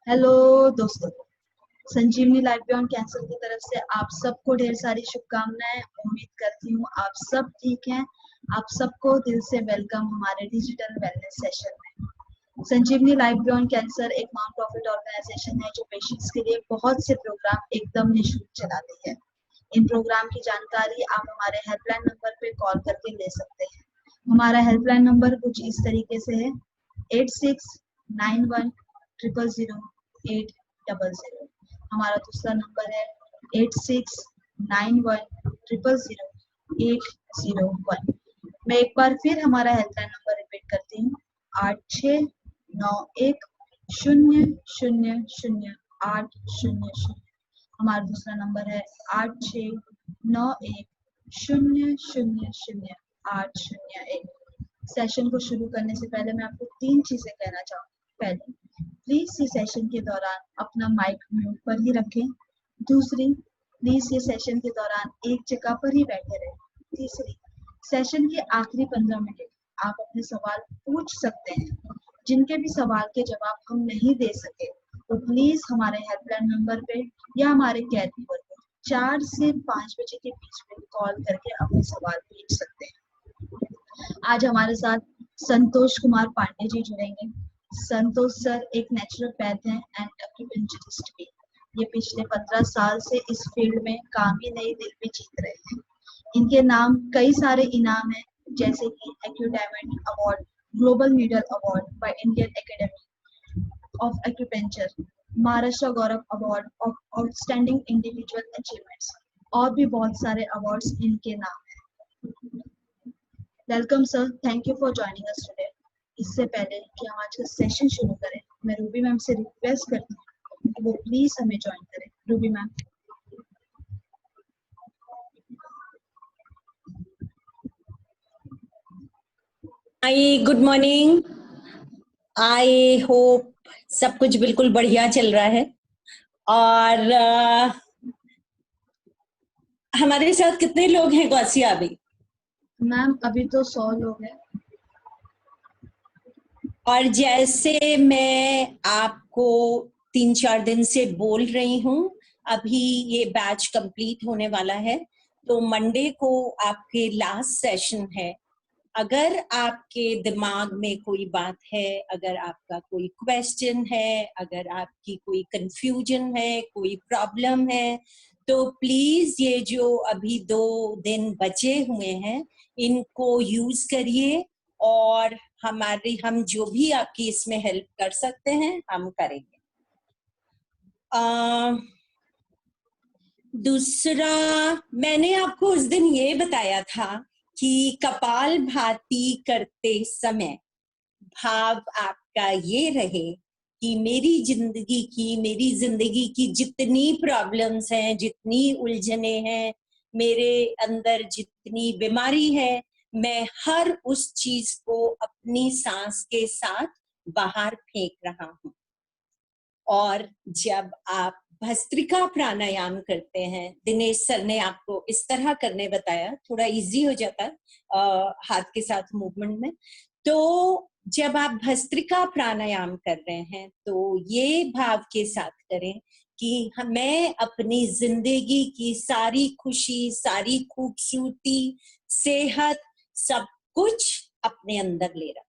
Hello दोस्तों, संजीवनी life beyond cancer की तरफ से आप सबको ढेर सारी शुभकामनाएं। उम्मीद करती हूँ आप सब ठीक हैं। आप सबको दिल से वेलकम हमारे डिजिटल वेलनेस सेशन में। संजीवनी लाइफ बियॉन्ड कैंसर एक नॉन प्रॉफिट ऑर्गेनाइजेशन है जो पेशेंट्स के लिए बहुत से प्रोग्राम एकदम निःशुल्क चलाती है। इन प्रोग्राम की जानकारी आप हमारे हेल्पलाइन नंबर पे कॉल करके ले सकते हैं। हमारा हेल्पलाइन नंबर कुछ इस तरीके से है: 8691000800। हमारा दूसरा नंबर है 8691000801। मैं एक बार फिर हमारा हेल्पलाइन नंबर रिपीट करती हूँ: 8691000800। हमारा दूसरा नंबर है 8691000801। सेशन को शुरू करने से पहले मैं आपको 3 चीजें कहना चाहूंगी। पहली, प्लीज इस सेशन के दौरान अपना माइक म्यूट पर ही रखें। दूसरी, प्लीज ये सेशन के दौरान एक जगह पर ही बैठे रहें। तीसरी, सेशन के आखिरी 15 मिनट आप अपने सवाल पूछ सकते हैं। जिनके भी सवाल के जवाब हम नहीं दे सके तो प्लीज हमारे हेल्पलाइन नंबर पे या हमारे केयर गिवर को 4 से 5 बजे के बीच में कॉल करके अपने सवाल पूछ सकते हैं। आज हमारे साथ संतोष कुमार पांडे जी जुड़ेंगे। संतोष सर एक नेचुरोपैथ हैं एंड एक्यूपेंचरिस्ट भी। ये पिछले 15 साल से इस फील्ड में काम ही नहीं दिल भी जीत रहे हैं। इनके नाम कई सारे इनाम हैं, जैसे कि accu diamond award, global needle award by Indian academy of acupuncture, Maharashtra Gaurav award of outstanding individual achievements, और भी बहुत सारे अवार्ड्स इनके नाम हैं। Welcome sir, thank you for joining us today. इससे पहले कि हम आज का सेशन शुरू करें, मैं रूबी मैम से रिक्वेस्ट करती हूँ कि वो प्लीज हमें ज्वाइन करें। Ruby ma'am. Hi, good morning. I hope सब कुछ बिल्कुल बढ़िया चल रहा है। और हमारे साथ कितने लोग हैं गौसिया अभी? मैम अभी तो 100 लोग हैं। और जैसे मैं आपको 3-4 दिन से बोल रही हूँ, अभी ये बैच कंप्लीट होने वाला है, तो मंडे को आपके लास्ट सेशन है। अगर आपके दिमाग में कोई बात है, अगर आपका कोई क्वेश्चन है, अगर आपकी कोई कंफ्यूजन है, कोई प्रॉब्लम है, तो प्लीज ये जो अभी 2 दिन बचे हुए हैं इनको यूज करिए और हम जो भी आपकी इसमें हेल्प कर सकते हैं हम करेंगे। दूसरा, मैंने आपको उस दिन ये बताया था कि कपालभाति करते समय भाव आपका ये रहे कि मेरी जिंदगी की जितनी प्रॉब्लम्स हैं, जितनी उलझने हैं, मेरे अंदर जितनी बीमारी है, मैं हर उस चीज को अपनी सांस के साथ बाहर फेंक रहा हूं। और जब आप भस्त्रिका प्राणायाम करते हैं, दिनेश सर ने आपको इस तरह करने बताया, थोड़ा इजी हो जाता है हाथ के साथ मूवमेंट में। तो जब आप भस्त्रिका प्राणायाम कर रहे हैं तो ये भाव के साथ करें कि मैं अपनी जिंदगी की सारी खुशी, सारी खूबसूरती, सेहत, सब कुछ अपने अंदर ले रहा।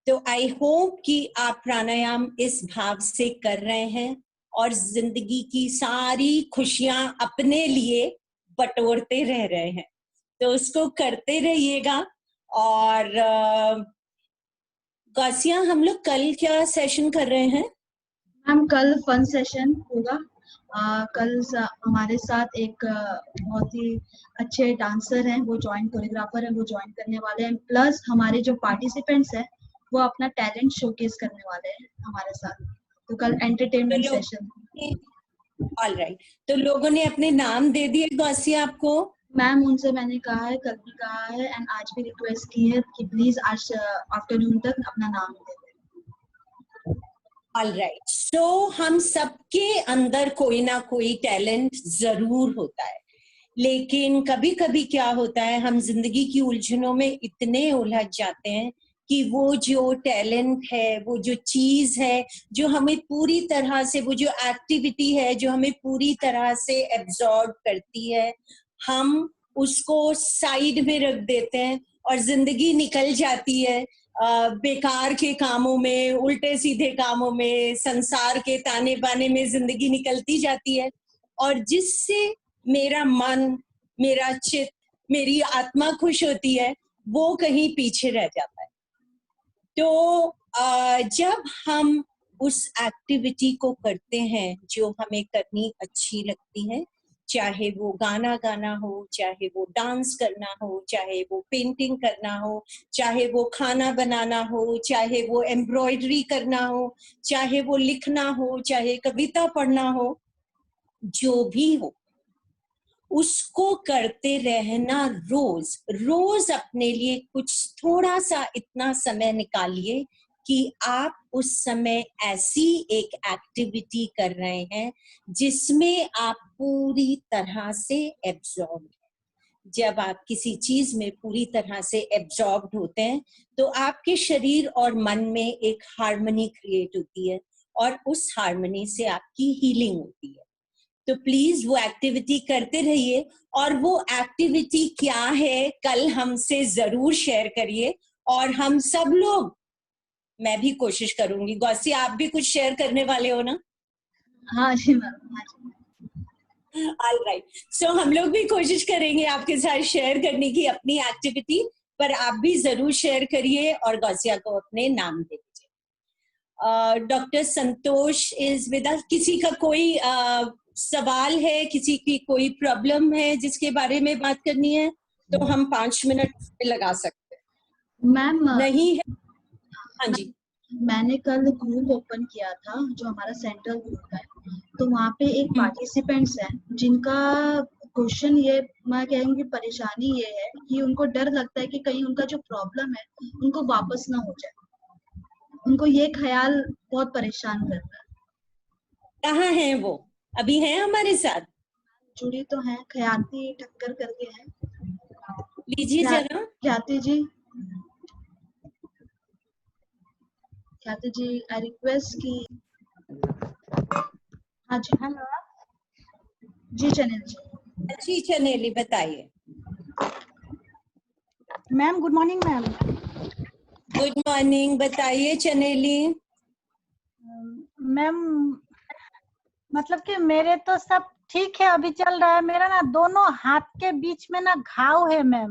तो आई होप कि आप प्राणायाम इस भाव से कर रहे हैं और जिंदगी की सारी खुशियां अपने लिए बटोरते रह रहे हैं। तो उसको करते रहिएगा। और गौसिया, हम लोग कल क्या सेशन कर रहे हैं? मैम कल फन सेशन होगा। कल हमारे साथ एक बहुत ही अच्छे डांसर हैं, वो कोरियोग्राफर हैं, वो ज्वाइन करने वाले हैं। प्लस हमारे जो पार्टिसिपेंट्स हैं वो अपना टैलेंट शोकेस करने वाले हैं हमारे साथ। तो कल एंटरटेनमेंट सेशन। ऑलराइट, तो लोगों ने अपने नाम दे दिए गौसिया आपको? मैम उनसे मैंने कहा है, कल भी कहा है एंड आज भी रिक्वेस्ट की है कि प्लीज आज आफ्टरनून तक अपना नाम दे दें। ऑलराइट, सो हम सबके अंदर कोई ना कोई टैलेंट जरूर होता है, लेकिन कभी कभी क्या होता है, हम जिंदगी की उलझनों में इतने उलझ जाते हैं कि वो जो टैलेंट है, वो जो चीज है जो हमें पूरी तरह से, वो जो एक्टिविटी है जो हमें पूरी तरह से एब्जॉर्ब करती है, हम उसको साइड में रख देते हैं और जिंदगी निकल जाती है बेकार के कामों में, उल्टे सीधे कामों में, संसार के ताने बाने में जिंदगी निकलती जाती है, और जिससे मेरा मन, मेरा चित्त, मेरी आत्मा खुश होती है, वो कहीं पीछे रह जाता है। तो जब हम उस एक्टिविटी को करते हैं जो हमें करनी अच्छी लगती है, चाहे वो गाना गाना हो, चाहे वो डांस करना हो, चाहे वो पेंटिंग करना हो, चाहे वो खाना बनाना हो, चाहे वो एम्ब्रॉयडरी करना हो, चाहे वो लिखना हो, चाहे कविता पढ़ना हो, जो भी हो, उसको करते रहना। रोज रोज अपने लिए कुछ थोड़ा सा इतना समय निकालिए कि आप उस समय ऐसी एक एक्टिविटी कर रहे हैं जिसमें आप पूरी तरह से एब्जॉर्ब हैं। जब आप किसी चीज में पूरी तरह से एब्जॉर्ब होते हैं तो आपके शरीर और मन में एक हार्मनी क्रिएट होती है और उस हार्मनी से आपकी हीलिंग होती है। तो प्लीज वो एक्टिविटी करते रहिए, और वो एक्टिविटी क्या है कल हमसे जरूर शेयर करिए, और हम सब लोग, मैं भी कोशिश करूंगी। गौसी, आप भी कुछ शेयर करने वाले हो ना? हाँ जी मैम, हाँ जी। ऑल राइट, सो हम लोग भी कोशिश करेंगे आपके साथ शेयर करने की अपनी एक्टिविटी, पर आप भी जरूर शेयर करिए और गौसिया को अपने नाम दे दीजिए। Doctor Santosh is with us. किसी का कोई सवाल है, किसी की कोई प्रॉब्लम है जिसके बारे में बात करनी है, तो हम 5 मिनट लगा सकते हैं। मैम नहीं है? हाँ जी। मैंने कल ग्रुप ओपन किया था जो हमारा सेंट्रल ग्रुप है, तो वहाँ पे एक पार्टिसिपेंट्स हैं जिनका क्वेश्चन ये, मैं कहूँगी परेशानी ये है कि उनको डर लगता है कि कहीं उनका जो प्रॉब्लम है उनको वापस ना हो जाए। उनको ये ख्याल बहुत परेशान करता है। कहाँ हैं वो? अभी हैं हमारे साथ? जुड़ी तो है, ख्याति ठक्कर करके है। लीजिए जरा। ख्याति जी, ख्याति जी, आई रिक्वेस्ट की। हाँ जी। हेलो जी चैनल जी। जी चनेली, बताइए। Ma'am, good morning ma'am. Good morning, बताइए चनेली। मैम मतलब कि मेरे तो सब ठीक है, अभी चल रहा है। मेरा ना दोनों हाथ के बीच में ना घाव है मैम।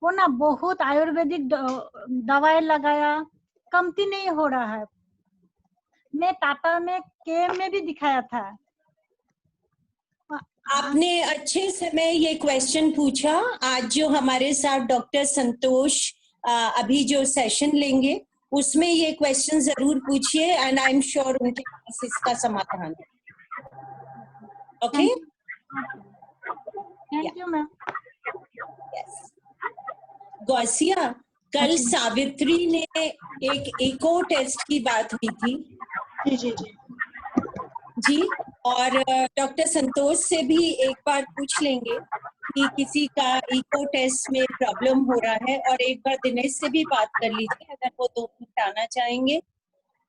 वो ना बहुत आयुर्वेदिक दवाई लगाया, कमती नहीं हो रहा है। मैं टाटा में केम में भी दिखाया था। आपने अच्छे समय ये क्वेश्चन पूछा। आज जो हमारे साथ डॉक्टर संतोष अभी जो सेशन लेंगे उसमें ये क्वेश्चन जरूर पूछिए, एंड आई एम श्योर उनके पास इसका समाधान है। Okay, thank you ma'am. Yes. Gausia, कल सावित्री ने एक इको टेस्ट की बात हुई थी। जी जी जी जी, और डॉक्टर संतोष से भी एक बार पूछ लेंगे कि किसी का इको टेस्ट में प्रॉब्लम हो रहा है, और एक बार दिनेश से भी बात कर लीजिए अगर वो 2 मिनट आना चाहेंगे।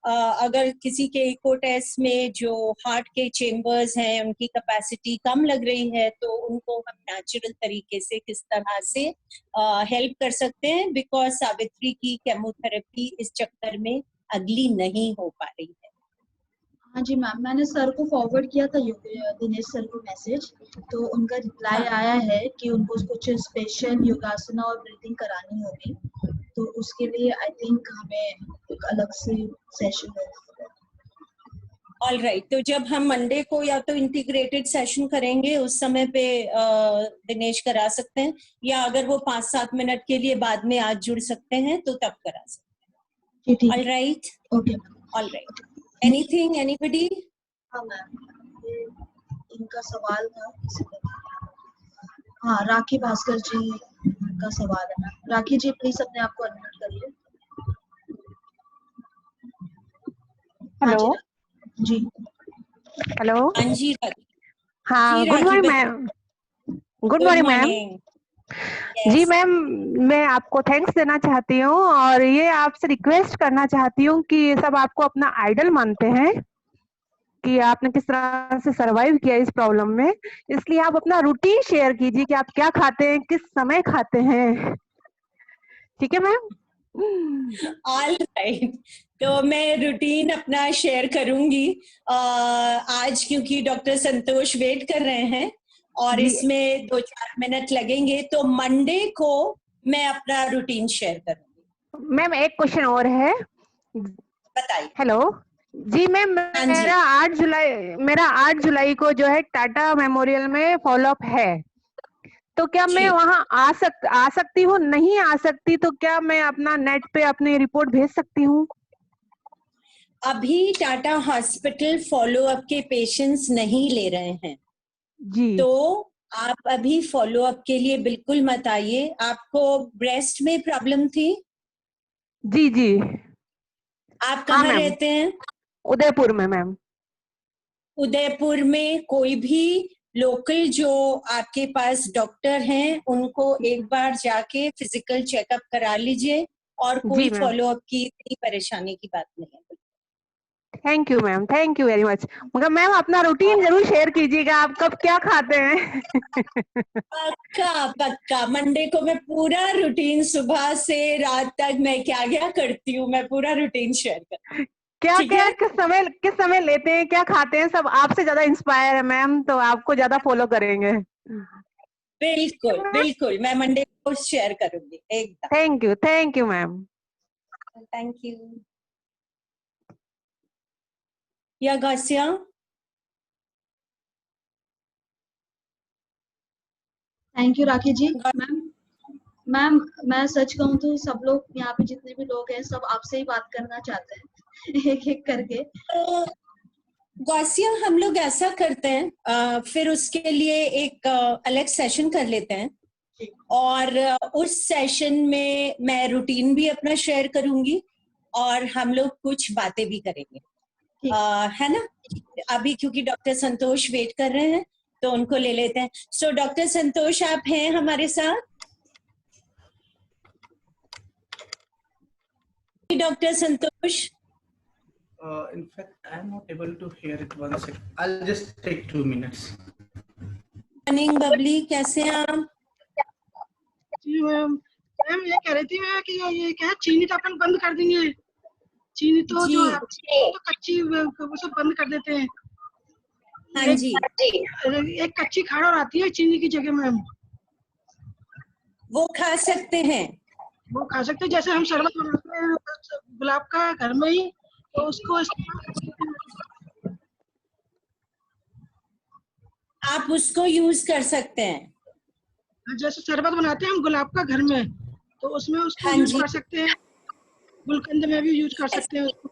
अगर किसी के इको टेस्ट में जो हार्ट के चेम्बर्स हैं उनकी कैपेसिटी कम लग रही है, तो उनको हम नेचुरल तरीके से किस तरह से हेल्प कर सकते हैं, बिकॉज सावित्री की केमोथेरेपी इस चक्कर में अगली नहीं हो पा रही है। हाँ जी मैम, मैंने सर को फॉरवर्ड किया था दिनेश सर को मैसेज, तो उनका रिप्लाई आया है कि उनको कुछ स्पेशल योगासना और ब्रीथिंग करानी होगी, तो उसके लिए आई थिंक हमें एक अलग से सेशन होगा। ऑल राइट, तो जब हम मंडे को या तो इंटीग्रेटेड सेशन करेंगे उस समय पे दिनेश करा सकते हैं, या अगर वो 5-7 मिनट के लिए बाद में आज जुड़ सकते हैं तो तब करा सकते हैं। All right, okay all right. Anything, anybody? हाँ मैम, इनका सवाल था। हाँ, राखी भास्कर जी का सवाल है मैम। राखी जी प्लीज अपने आप को अनम्यूट करिए। हेलो जी। हेलो। हाँ जी, हाँ, good morning ma'am. Good morning ma'am. जी Yes. मैम, मैं आपको थैंक्स देना चाहती हूँ और ये आपसे रिक्वेस्ट करना चाहती हूँ कि ये सब आपको अपना आइडल मानते हैं कि आपने किस तरह से सरवाइव किया इस प्रॉब्लम में, इसलिए आप अपना रूटीन शेयर कीजिए कि आप क्या खाते हैं, किस समय खाते हैं। ठीक है मैम? ऑल राइट, तो मैं रूटीन अपना शेयर करूंगी आज, क्योंकि डॉक्टर संतोष वेट कर रहे हैं और जी। इसमें 2-4 मिनट लगेंगे, तो मंडे को मैं अपना रूटीन शेयर करूंगी। मैम एक क्वेश्चन और है। बताइए। हेलो जी मैम, हाँ जी। मेरा 8 जुलाई को जो है टाटा मेमोरियल में फॉलोअप है, तो क्या जी। मैं वहाँ आ सकती हूँ? नहीं आ सकती तो क्या मैं अपना नेट पे अपनी रिपोर्ट भेज सकती हूँ? अभी टाटा हॉस्पिटल फॉलोअप के पेशेंट्स नहीं ले रहे हैं, जी तो आप अभी फॉलोअप के लिए बिल्कुल मत आइए। आपको ब्रेस्ट में प्रॉब्लम थी? जी जी। आप हाँ कहाँ मैम, रहते हैं? उदयपुर में मैम। उदयपुर में कोई भी लोकल जो आपके पास डॉक्टर हैं, उनको एक बार जाके फिजिकल चेकअप करा लीजिए, और कोई जी मैम, फॉलोअप की इतनी परेशानी की बात नहीं है। Thank you ma'am, thank you very much. मगर मैम अपना रूटीन जरूर शेयर कीजिएगा, आप कब क्या खाते हैं। पक्का पक्का, मंडे को मैं पूरा रूटीन सुबह से रात तक मैं क्या क्या करती हूँ, मैं पूरा रूटीन शेयर करूँ। क्या ठीक क्या है? किस समय लेते हैं, क्या खाते हैं, सब आपसे ज्यादा इंस्पायर है मैम, तो आपको ज्यादा फॉलो करेंगे। बिल्कुल बिल्कुल, मैं मंडे को शेयर करूंगी एकदम। Thank you ma'am. Thank you. या Gausiya? Thank you Rakhi ji. Ma'am ma'am मैं सच कहूँ तो सब लोग यहाँ पे जितने भी लोग हैं सब आपसे ही बात करना चाहते हैं एक एक करके। तो गौसिया, हम लोग ऐसा करते हैं, फिर उसके लिए एक अलग सेशन कर लेते हैं, और उस सेशन में मैं रूटीन भी अपना शेयर करूंगी और हम लोग कुछ बातें भी करेंगे, है ना? अभी क्योंकि डॉक्टर संतोष वेट कर रहे हैं, तो उनको ले लेते हैं। सो डॉक्टर संतोष, आप हैं हमारे साथ? Doctor Santosh? In fact, I'm not able to hear it. 1 second. I'll just take 2 minutes. Morning Babli, कैसे हैं आप? जी मैम, मैम ये कह रही थी मैं कि ये क्या है, चीनी तो अपन बंद कर देंगे। चीनी तो जी। जो है तो कच्ची वो सब बंद कर देते हैं। हाँ जी। एक कच्ची खाड़ और आती है चीनी की जगह मैम, वो खा सकते हैं? वो खा सकते हैं। जैसे हम शरबत बनाते हैं गुलाब का घर में ही, तो उसको आप उसको यूज कर सकते हैं। जैसे शरबत बनाते हैं हम गुलाब का घर में, तो उसमें उसको हाँ यूज जी। कर सकते हैं। गुलकंद में भी यूज कर सकते हैं उसको।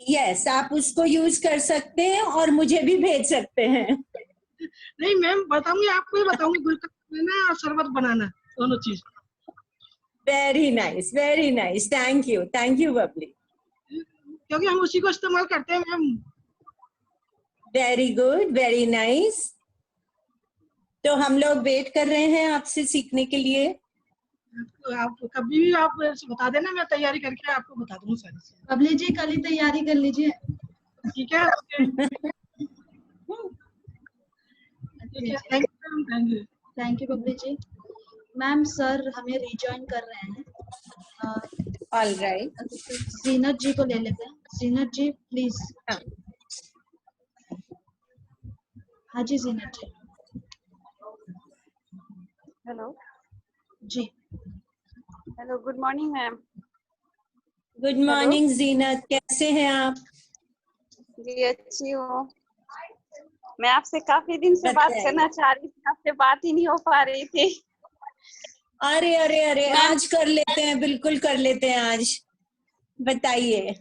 यस, आप उसको यूज कर सकते हैं और मुझे भी भेज सकते हैं। नहीं मैम, बताऊंगी, आपको ही बताऊंगी, गुलकंद बनाना और शरबत बनाना, दोनों चीज। Very nice, thank you Babli. क्योंकि हम उसी को इस्तेमाल करते हैं ma'am. Very good, very nice. तो हम लोग वेट कर रहे हैं आपसे सीखने के लिए। आप कभी भी आप बता देना, मैं तैयारी करके आपको बता दूंगा सारी चीजें। बबली जी कल ही तैयारी कर लीजिए। ठीक है? Thank you Babli ji. Ma'am sir हमें रिजॉइन कर रहे हैं। All right. जीनत जी को ले लेते हैं। जीनत जी प्लीज। हाँ। हाँ जी जीनत जी। हेलो जी। Hello, good morning ma'am. Good morning Zeenat, कैसे हैं आप? जी अच्छी हूँ। मैं आपसे काफी दिन से बात करना चाह रही थी, आपसे बात ही नहीं हो पा रही थी। अरे अरे अरे, आज कर लेते हैं, बिल्कुल कर लेते हैं आज। बताइए।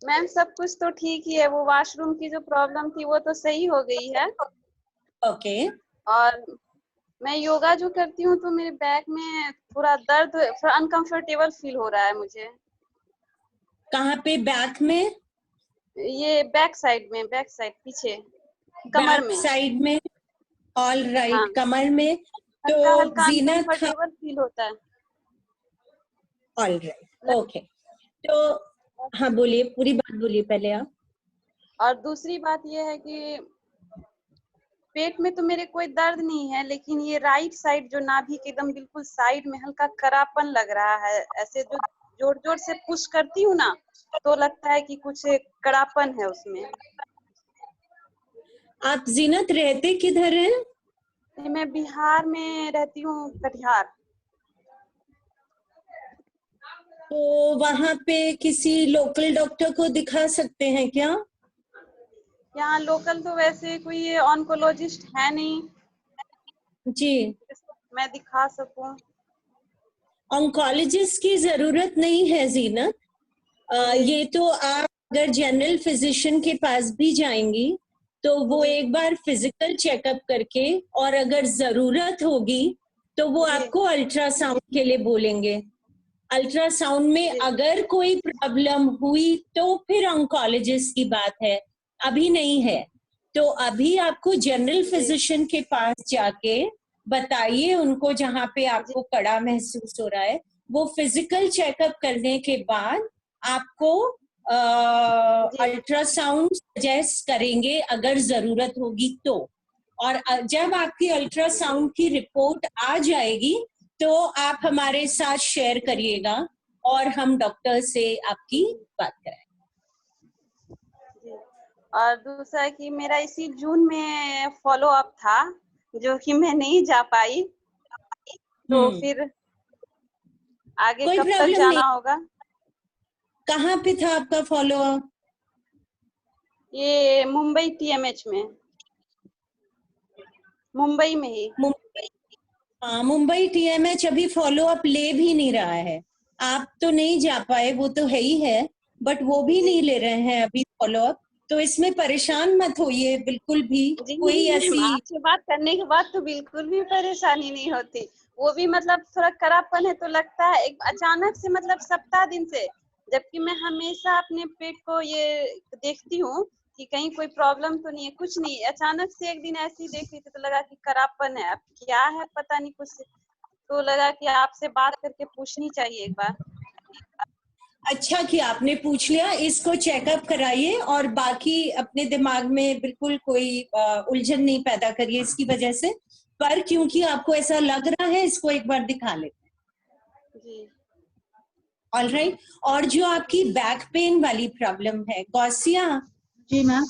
मैम सब कुछ तो ठीक ही है, वो वॉशरूम की जो प्रॉब्लम थी वो तो सही हो गई है। ओके। और मैं योगा जो करती हूँ तो मेरे बैक में पूरा दर्द, थोड़ा अनकंफर्टेबल फील हो रहा है मुझे। कहाँ पे? बैक में? ये बैक साइड पीछे कमर में। साइड में। ऑल राइट, हाँ। कमर में। हल्का तो हल्का जीनत, अनकंफर्टेबल फील होता है। All right, okay. तो हाँ बोलिए, पूरी बात बोलिए पहले आप। और दूसरी बात ये है कि पेट में तो मेरे कोई दर्द नहीं है, लेकिन ये राइट साइड जो नाभि के एकदम बिल्कुल साइड में हल्का करापन लग रहा है। ऐसे जो जोर जोर से पुश करती हूँ ना, तो लगता है कि कुछ कड़ापन है उसमें। आप जीनत रहते किधर हैं? मैं बिहार में रहती हूँ, कटिहार। तो वहाँ पे किसी लोकल डॉक्टर को दिखा सकते हैं क्या? यहाँ लोकल तो वैसे कोई ऑन्कोलॉजिस्ट है नहीं जी, मैं दिखा सकूं। ऑन्कोलॉजिस्ट की जरूरत नहीं है जीनत। ये तो आप अगर जनरल फिजिशियन के पास भी जाएंगी तो वो एक बार फिजिकल चेकअप करके, और अगर जरूरत होगी तो वो आपको अल्ट्रासाउंड के लिए बोलेंगे। अल्ट्रासाउंड में अगर कोई प्रॉब्लम हुई तो फिर ऑन्कोलॉजिस्ट की बात है, अभी नहीं है। तो अभी आपको जनरल फिजिशियन के पास जाके बताइए उनको जहाँ पे आपको कड़ा महसूस हो रहा है। वो फिजिकल चेकअप करने के बाद आपको अल्ट्रासाउंड सजेस्ट करेंगे अगर जरूरत होगी तो। और जब आपकी अल्ट्रासाउंड की रिपोर्ट आ जाएगी तो आप हमारे साथ शेयर करिएगा और हम डॉक्टर से आपकी बात कराएंगे। और दूसरा है कि मेरा इसी जून में फॉलो अप था, जो कि मैं नहीं जा पाई, तो फिर आगे कब तक जाना होगा? कहाँ पे था आपका फॉलो अप? ये मुंबई TMH में, मुंबई में ही। हाँ, मुंबई TMH अभी फॉलो अप ले भी नहीं रहा है। आप तो नहीं जा पाए, वो तो है ही है, बट वो भी नहीं ले रहे हैं अभी फॉलो अप। तो इसमें परेशान मत होइए बिल्कुल भी। कोई ऐसी आपसे बात करने के बाद तो बिल्कुल भी परेशानी नहीं होती। वो भी मतलब थोड़ा करापन है तो लगता है एक अचानक से, मतलब सप्ताह दिन से, जबकि मैं हमेशा अपने पेट को ये देखती हूँ कि कहीं कोई प्रॉब्लम तो नहीं है, कुछ नहीं। अचानक से एक दिन ऐसे ही देख रही थी तो लगा कि करापन है, अब क्या है पता नहीं कुछ, तो लगा कि आपसे बात करके पूछनी चाहिए एक बार। अच्छा कि आपने पूछ लिया। इसको चेकअप कराइए और बाकी अपने दिमाग में बिल्कुल कोई उलझन नहीं पैदा करिए इसकी वजह से। पर क्योंकि आपको ऐसा लग रहा है, इसको एक बार दिखा लेते हैं। जी, ऑल राइट। और जो आपकी बैक पेन वाली प्रॉब्लम है, गौसिया जी मैम,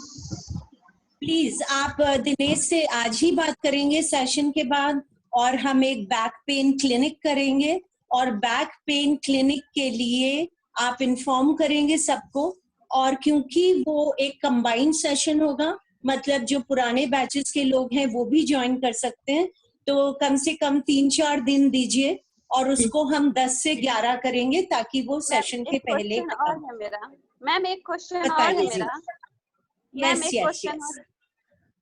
प्लीज आप दिनेश से आज ही बात करेंगे सेशन के बाद, और हम एक बैक पेन क्लिनिक करेंगे। और बैक पेन क्लिनिक के लिए आप इन्फॉर्म करेंगे सबको। और क्योंकि वो एक कंबाइंड सेशन होगा, मतलब जो पुराने बैचेस के लोग हैं वो भी ज्वाइन कर सकते हैं, तो कम से कम 3-4 दिन दीजिए और उसको हम 10 से 11 करेंगे ताकि वो सेशन के पहले और है मेरा मैम, एक क्वेश्चन और है मेरा मैम, एक क्वेश्चन और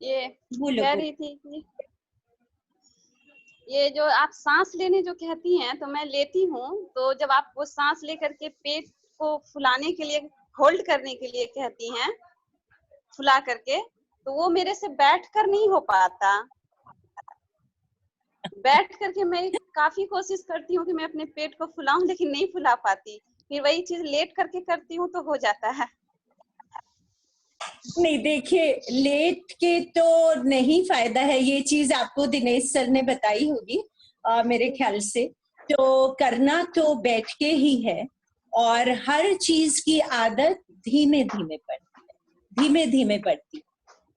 ये कह रही थी कि ये जो आप सांस लेने जो कहती हैं, तो मैं लेती हूँ, तो जब आप वो सांस लेकर के पेट को फुलाने के लिए, होल्ड करने के लिए कहती हैं, फुला करके, तो वो मेरे से बैठ कर नहीं हो पाता। बैठ करके मैं काफी कोशिश करती हूँ कि मैं अपने पेट को फुलाऊं, लेकिन नहीं फुला पाती। फिर वही चीज लेट करके करती हूँ तो हो जाता है। नहीं, देखिए लेट के तो नहीं फायदा है, ये चीज आपको दिनेश सर ने बताई होगी मेरे ख्याल से। तो करना तो बैठ के ही है, और हर चीज की आदत धीमे धीमे पड़ती है।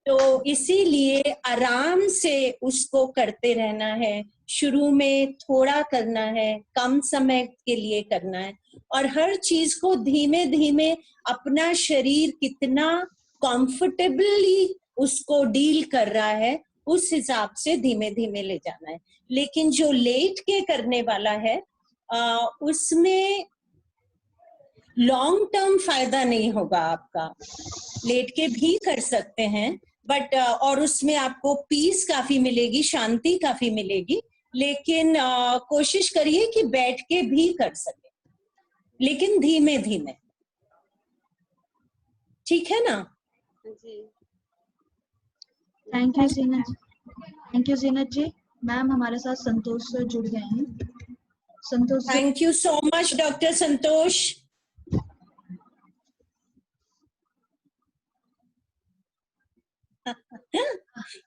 तो इसीलिए आराम से उसको करते रहना है। शुरू में थोड़ा करना है, कम समय के लिए करना है, और हर चीज को धीमे धीमे अपना शरीर कितना कंफर्टेबली उसको डील कर रहा है उस हिसाब से धीमे धीमे ले जाना है। लेकिन जो लेट के करने वाला है उसमें लॉन्ग टर्म फायदा नहीं होगा आपका। लेट के भी कर सकते हैं बट और उसमें आपको पीस काफी मिलेगी, शांति काफी मिलेगी, लेकिन कोशिश करिए कि बैठ के भी कर सके, लेकिन धीमे धीमे। ठीक है ना? जी, thank you Zeenat ji. Ma'am हमारे साथ संतोष सर जुड़ गए हैं। Santosh sir, thank you so much doctor Santosh.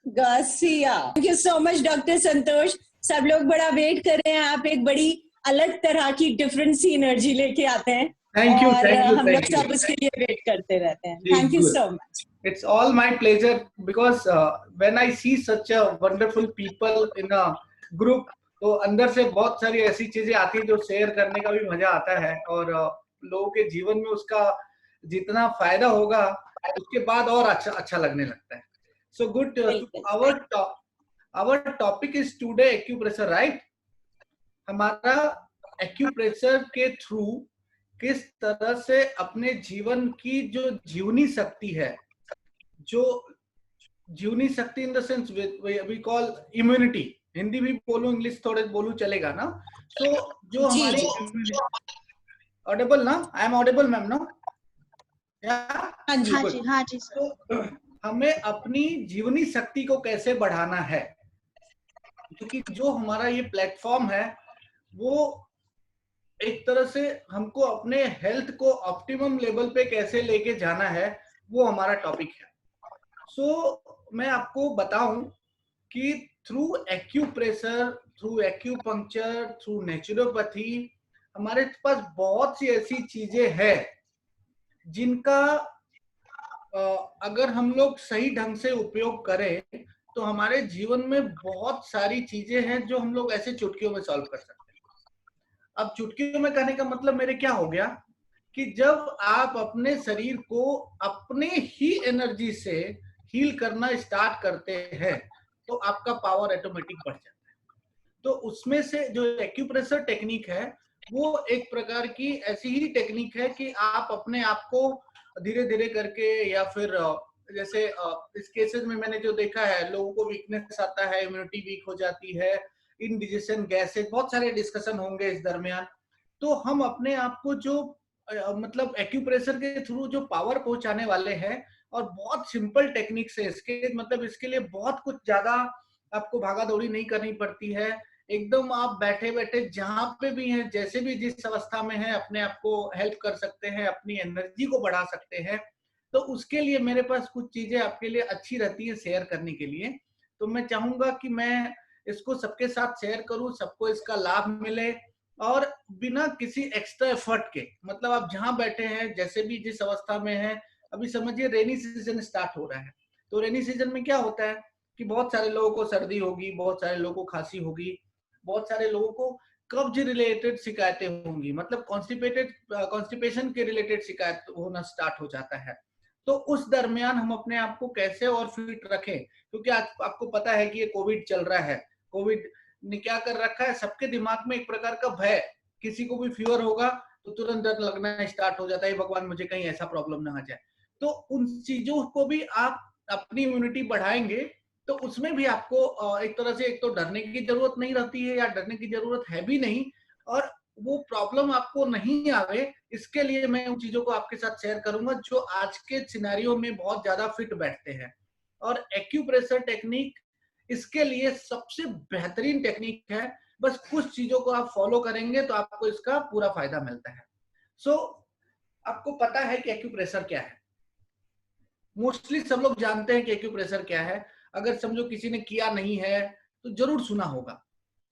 Gausiya, thank you so much doctor Santosh. सब लोग बड़ा वेट कर रहे हैं, आप एक बड़ी अलग तरह की डिफरेंट सी एनर्जी लेके आते हैं Thank you, और thank you, हम लोग thank you. सब उसके लिए वेट करते रहते हैं। जी, thank you good. So much. It's all my pleasure because when I see such a wonderful people in a group, तो अंदर से बहुत सारी ऐसी चीजें आती हैं जो शेयर करने का भी मजा आता है और लोगों के जीवन में उसका जितना फायदा होगा उसके बाद और अच्छा लगने लगता है। So good. Our topic is today acupressure, right? हमारा एक्यूप्रेशर के थ्रू किस तरह से अपने जीवन की जो जीवनी शक्ति है, जो जीवनी शक्ति in the sense we call immunity, Hindi भी बोलूं इंग्लिश थोड़े बोलूं चलेगा ना? सो जो हमारी ऑडिबल ना, आई एम ऑडिबल मैम ना? हाँ जी, हाँ जी, हाँ जी। तो हमें अपनी जीवनी शक्ति को कैसे बढ़ाना है, क्योंकि जो हमारा ये प्लेटफॉर्म है वो एक तरह से हमको अपने हेल्थ को ऑप्टिमम लेवल पे कैसे लेके जाना है, वो हमारा टॉपिक है। सो मैं आपको बताऊं कि through acupressure, through acupuncture, through naturopathy हमारे पास बहुत सी ऐसी चीजें हैं जिनका अगर हम लोग सही ढंग से उपयोग करें तो हमारे जीवन में बहुत सारी चीजें हैं जो हम लोग ऐसे चुटकियों में सॉल्व कर सकते हैं। अब चुटकियों में कहने का मतलब मेरे क्या हो गया कि जब आप अपने शरीर को अपने ही एनर्जी से हील करना स्टार्ट करते हैं तो आपका पावर ऑटोमेटिक बढ़ जाता है। तो उसमें से जो एक्यूप्रेशर टेक्निक है वो एक प्रकार की ऐसी ही टेक्निक है कि आप अपने आप को धीरे धीरे करके, या फिर जैसे इस केसेस में मैंने जो देखा है, लोगों को वीकनेस आता है, इम्यूनिटी वीक हो जाती है, इंडिजेशन गैसेज, बहुत सारे डिस्कशन होंगे इस दरमियान। तो हम अपने आप को जो मतलब एक्यूप्रेशर के थ्रू जो पावर पहुंचाने वाले हैं, और बहुत सिंपल टेक्निक से इसके मतलब इसके लिए बहुत कुछ ज्यादा आपको भागा दौड़ी नहीं करनी पड़ती है। एकदम आप बैठे बैठे जहां पे भी हैं, जैसे भी जिस अवस्था में है, अपने आप को हेल्प कर सकते हैं, अपनी एनर्जी को बढ़ा सकते हैं। तो उसके लिए मेरे पास कुछ चीजें आपके लिए अच्छी रहती है शेयर करने के लिए। तो मैं चाहूंगा कि मैं इसको सबके साथ शेयर करूं, सबको इसका लाभ मिले और बिना किसी एक्स्ट्रा एफर्ट के, मतलब आप जहां बैठे हैं, जैसे भी जिस अवस्था में हैं, अभी समझिए रेनी सीजन स्टार्ट हो रहा है। तो रेनी सीजन में क्या होता है कि बहुत सारे लोगों को सर्दी होगी, बहुत सारे लोगों को खांसी होगी, बहुत सारे लोगों को कब्ज रिलेटेड शिकायतें होंगी, मतलब कॉन्स्टिपेशन के रिलेटेड शिकायत होना स्टार्ट हो जाता है। तो उस दरमियान हम अपने आप को कैसे और फिट रखें, क्योंकि आज आपको पता है कि ये कोविड चल रहा है। कोविड ने क्या कर रखा है, सबके दिमाग में एक प्रकार का भय, किसी को भी फीवर होगा तो तुरंत डर लगना स्टार्ट हो जाता है, भगवान मुझे कहीं ऐसा प्रॉब्लम ना आ जाए। तो उन चीजों को भी आप अपनी इम्यूनिटी बढ़ाएंगे तो उसमें भी आपको एक तरह से एक तो डरने की जरूरत नहीं रहती है, या डरने की जरूरत है भी नहीं, और वो प्रॉब्लम आपको नहीं आवे, इसके लिए मैं उन चीजों को आपके साथ शेयर करूंगा जो आज के सिनेरियो में बहुत ज्यादा फिट बैठते हैं। और एक्यूप्रेशर टेक्निक इसके लिए सबसे बेहतरीन टेक्निक है। बस कुछ चीजों को आप फॉलो करेंगे तो आपको इसका पूरा फायदा मिलता है। सो आपको पता है कि एक्यूप्रेशर क्या है, मोस्टली सब लोग जानते हैं कि एक्यूप्रेशर क्या है। अगर समझो किसी ने किया नहीं है तो जरूर सुना होगा।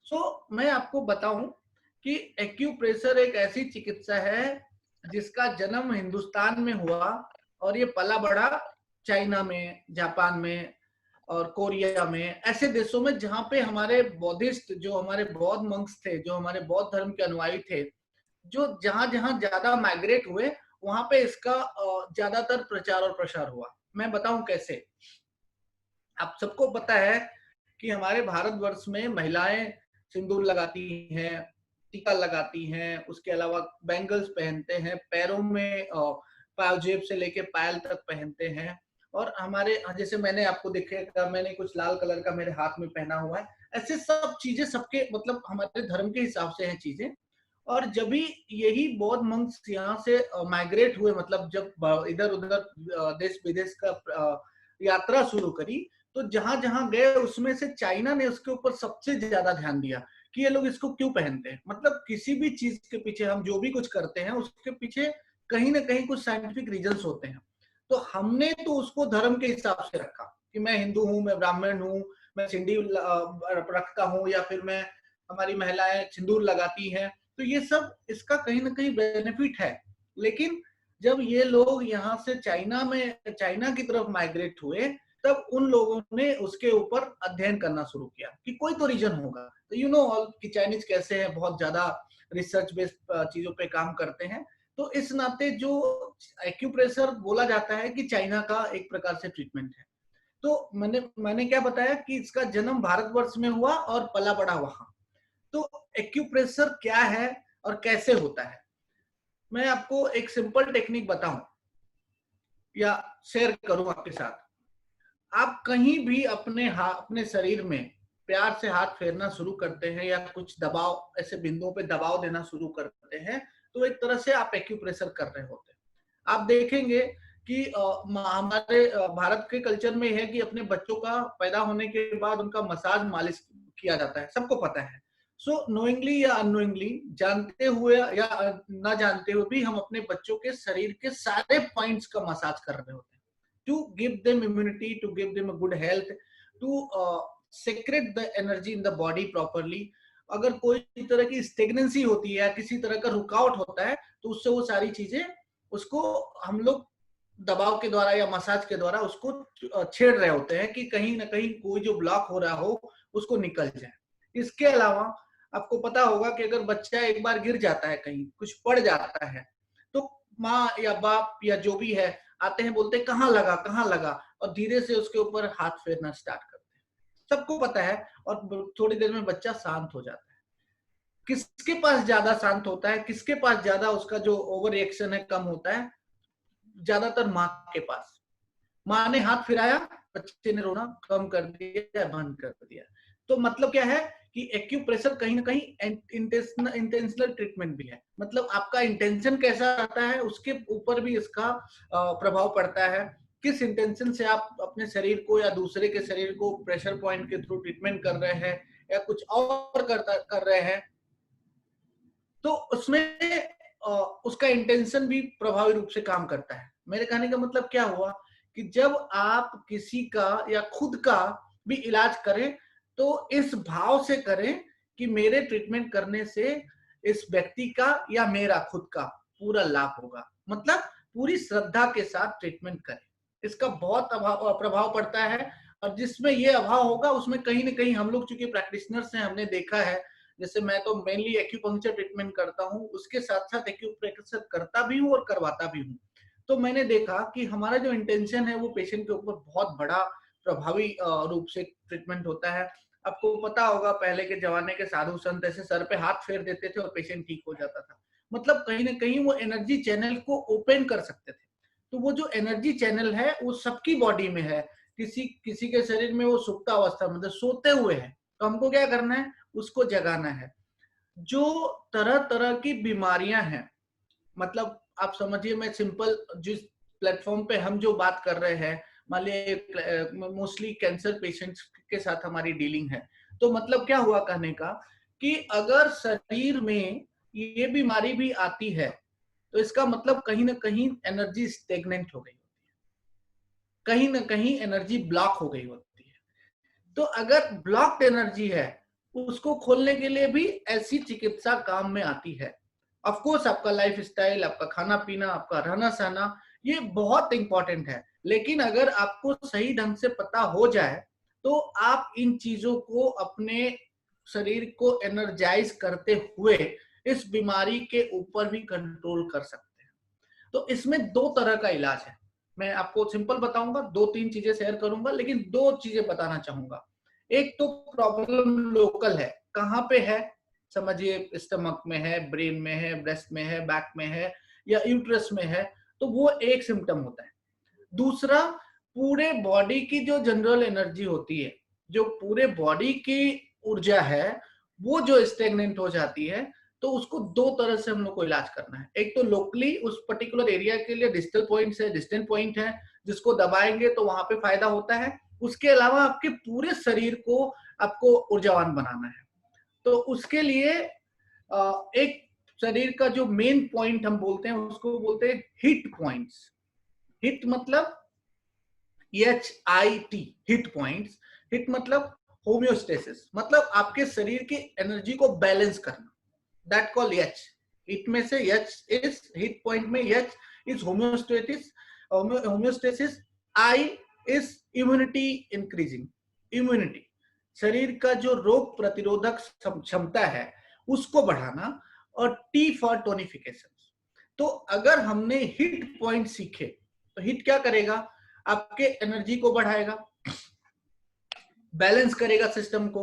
सो मैं आपको बताऊं कि एक्यूप्रेशर एक ऐसी चिकित्सा है जिसका जन्म हिंदुस्तान में हुआ और ये पला बड़ा चाइना में, जापान में और कोरिया में, ऐसे देशों में जहां पे हमारे बौद्धिस्ट, जो हमारे बौद्ध मंक्स थे, जो हमारे बौद्ध धर्म के अनुयायी थे, जो जहां जहां ज्यादा माइग्रेट हुए वहां पे इसका ज्यादातर प्रचार और प्रसार हुआ। मैं बताऊं कैसे। आप सबको पता है कि हमारे भारतवर्ष में महिलाएं सिंदूर लगाती हैं, टीका लगाती हैं, उसके अलावा बैंगल्स पहनते हैं, पैरों में पाजेब से लेके पायल तक पहनते हैं। और हमारे जैसे मैंने आपको दिखेगा, मैंने कुछ लाल कलर का मेरे हाथ में पहना हुआ है। ऐसे सब चीजें सबके मतलब हमारे धर्म के हिसाब से हैं चीजें। और जब भी यही बौद्ध मंक्स यहाँ से माइग्रेट हुए, मतलब जब इधर उधर देश विदेश का यात्रा शुरू करी, तो जहां जहां गए उसमें से चाइना ने उसके ऊपर सबसे ज्यादा ध्यान दिया कि ये लोग इसको क्यों पहनते हैं। मतलब किसी भी चीज के पीछे हम जो भी कुछ करते हैं उसके पीछे कहीं ना कहीं कुछ साइंटिफिक रीजंस होते हैं। तो हमने तो उसको धर्म के हिसाब से रखा कि मैं हिंदू हूँ, मैं ब्राह्मण हूँ, मैं सिंधी रखता हूँ, या फिर मैं, हमारी महिलाएं सिंदूर लगाती हैं, तो ये सब इसका कहीं ना कहीं बेनिफिट है। लेकिन जब ये लोग यहाँ से चाइना की तरफ माइग्रेट हुए, तब उन लोगों ने उसके ऊपर अध्ययन करना शुरू किया कि कोई तो रीजन होगा। तो यू नो ऑल कि चाइनीज कैसे हैं, बहुत ज्यादा रिसर्च बेस्ड चीजों पे काम करते हैं। तो इस नाते जो एक्यूप्रेशर बोला जाता है कि चाइना का एक प्रकार से ट्रीटमेंट है। तो मैंने क्या बताया कि इसका जन्म भारतवर्ष में हुआ और पला बड़ा वहां। तो एक्यूप्रेशर क्या है और कैसे होता है, मैं आपको एक सिंपल टेक्निक बताऊं या शेयर करूं आपके साथ। आप कहीं भी अपने शरीर में प्यार से हाथ फेरना शुरू करते हैं या कुछ दबाव, ऐसे बिंदुओं पे दबाव देना शुरू करते हैं, तो एक तरह से आप एक्यूप्रेशर कर रहे होते हैं। आप देखेंगे कि हमारे भारत के कल्चर में है कि अपने बच्चों का पैदा होने के बाद उनका मसाज मालिश किया जाता है, सबको पता है। सो नोइंगली या अननोइंगली, जानते हुए या ना जानते हुए भी हम अपने बच्चों के शरीर के सारे पॉइंट्स का मसाज कर रहे होते हैं to give them immunity, to give them a good health, to secrete the energy in the body properly. अगर कोई तरह की स्टेगनेंसी होती है या किसी तरह का रुकावट होता है, तो उससे वो सारी चीजें, उसको हम लोग दबाव के द्वारा या मसाज के द्वारा उसको छेड़ रहे होते हैं कि कहीं ना कहीं कोई जो ब्लॉक हो रहा हो उसको निकल जाए। इसके अलावा आपको पता होगा कि अगर बच्चा एक बार गिर जाता है, कहीं कुछ पड़ जाता है, तो माँ या बाप या जो भी है आते हैं, बोलते हैं कहाँ लगा, और धीरे से उसके ऊपर हाथ फेरना स्टार्ट करते हैं। सबको पता है, और थोड़ी देर में बच्चा शांत हो जाता है। किसके पास ज्यादा शांत होता है, किसके पास ज्यादा उसका जो ओवर रिएक्शन है कम होता है? ज्यादातर माँ के पास। माँ ने हाथ फिराया, बच्चे ने रोना कम कर दिया, बंद कर दिया। तो मतलब क्या है कि एक्यूप्रेशर कहीं ना कहीं इंटेंशनल ट्रीटमेंट भी है। मतलब आपका इंटेंशन कैसा आता है उसके ऊपर भी इसका प्रभाव पड़ता है। किस इंटेंशन से आप अपने शरीर को या दूसरे के शरीर को प्रेशर पॉइंट के थ्रू ट्रीटमेंट कर रहे हैं या कुछ और कर रहे हैं, तो उसमें उसका इंटेंशन भी प्रभावी रूप से काम करता है। मेरे कहने का मतलब क्या हुआ कि जब आप किसी का या खुद का भी इलाज करें तो इस भाव से करें कि मेरे ट्रीटमेंट करने से इस व्यक्ति का या मेरा खुद का पूरा लाभ होगा। मतलब पूरी श्रद्धा के साथ ट्रीटमेंट करें, इसका बहुत प्रभाव पड़ता है। और जिसमें ये अभाव होगा उसमें कहीं ना कहीं हम लोग चूंकि प्रैक्टिशनर्स हैं, हमने देखा है, जैसे मैं तो मेनली एक्यूपंक्चर ट्रीटमेंट करता हूँ, उसके साथ साथ एक्यूप्रेशर करता भी हूँ और करवाता भी हूँ। तो मैंने देखा कि हमारा जो इंटेंशन है वो पेशेंट के ऊपर बहुत बड़ा प्रभावी रूप से ट्रीटमेंट होता है। आपको पता होगा पहले के जमाने के साधु संत ऐसे सर पे हाथ फेर देते थे और पेशेंट ठीक हो जाता था। मतलब कहीं ना कहीं वो एनर्जी चैनल को ओपन कर सकते थे। तो वो जो एनर्जी चैनल है वो सबकी बॉडी में है। किसी के शरीर में वो सुप्त अवस्था, मतलब सोते हुए है, तो हमको क्या करना है, उसको जगाना है। जो तरह तरह की बीमारियां हैं, मतलब आप समझिए, मैं सिंपल जिस प्लेटफॉर्म पे हम जो बात कर रहे हैं, मान लीजिए मोस्टली कैंसर पेशेंट्स के साथ हमारी डीलिंग है, तो मतलब क्या हुआ कहने का कि अगर शरीर में ये बीमारी भी आती है तो इसका मतलब कहीं ना कहीं एनर्जी स्टेगनेंट हो गई होती है, कहीं ना कहीं एनर्जी ब्लॉक हो गई होती है। तो अगर ब्लॉक्ड एनर्जी है उसको खोलने के लिए भी ऐसी चिकित्सा काम में आती है। ऑफ कोर्स आपका लाइफ स्टाइल, आपका खाना पीना, आपका रहना सहना, ये बहुत इंपॉर्टेंट है। लेकिन अगर आपको सही ढंग से पता हो जाए तो आप इन चीजों को अपने शरीर को एनर्जाइज करते हुए इस बीमारी के ऊपर भी कंट्रोल कर सकते हैं। तो इसमें दो तरह का इलाज है। मैं आपको सिंपल बताऊंगा, 2-3 चीजें शेयर करूंगा, लेकिन 2 चीजें बताना चाहूंगा। एक तो प्रॉब्लम लोकल है, कहाँ पे है, समझिए स्टमक में है, ब्रेन में है, ब्रेस्ट में है, बैक में है या यूट्रस में है, तो वो एक सिम्टम होता है। दूसरा, पूरे बॉडी की जो जनरल एनर्जी होती है, जो पूरे बॉडी की ऊर्जा है, वो जो स्टेगनेंट हो जाती है, तो उसको 2 तरह से हम लोग को इलाज करना है। एक तो लोकली उस पर्टिकुलर एरिया के लिए डिस्टल पॉइंट्स है, डिस्टेंट पॉइंट है, जिसको दबाएंगे तो वहां पे फायदा होता है। उसके अलावा आपके पूरे शरीर को आपको ऊर्जावान बनाना है। तो उसके लिए एक शरीर का जो मेन पॉइंट हम बोलते हैं उसको बोलते हैं हिट पॉइंट्स। हिट मतलब HIT, हिट पॉइंट्स। हिट मतलब होम्योस्टेसिस, मतलब आपके शरीर की एनर्जी को बैलेंस करना, दैट कॉल H। हिट में से H इज हिट पॉइंट में H is homeostasis, homeostasis. I is immunity increasing, immunity, शरीर का जो रोग प्रतिरोधक क्षमता है उसको बढ़ाना, और T फॉर टोनिफिकेशन। तो अगर हमने हिट पॉइंट सीखे तो हिट क्या करेगा, आपके एनर्जी को बढ़ाएगा, बैलेंस करेगा सिस्टम को।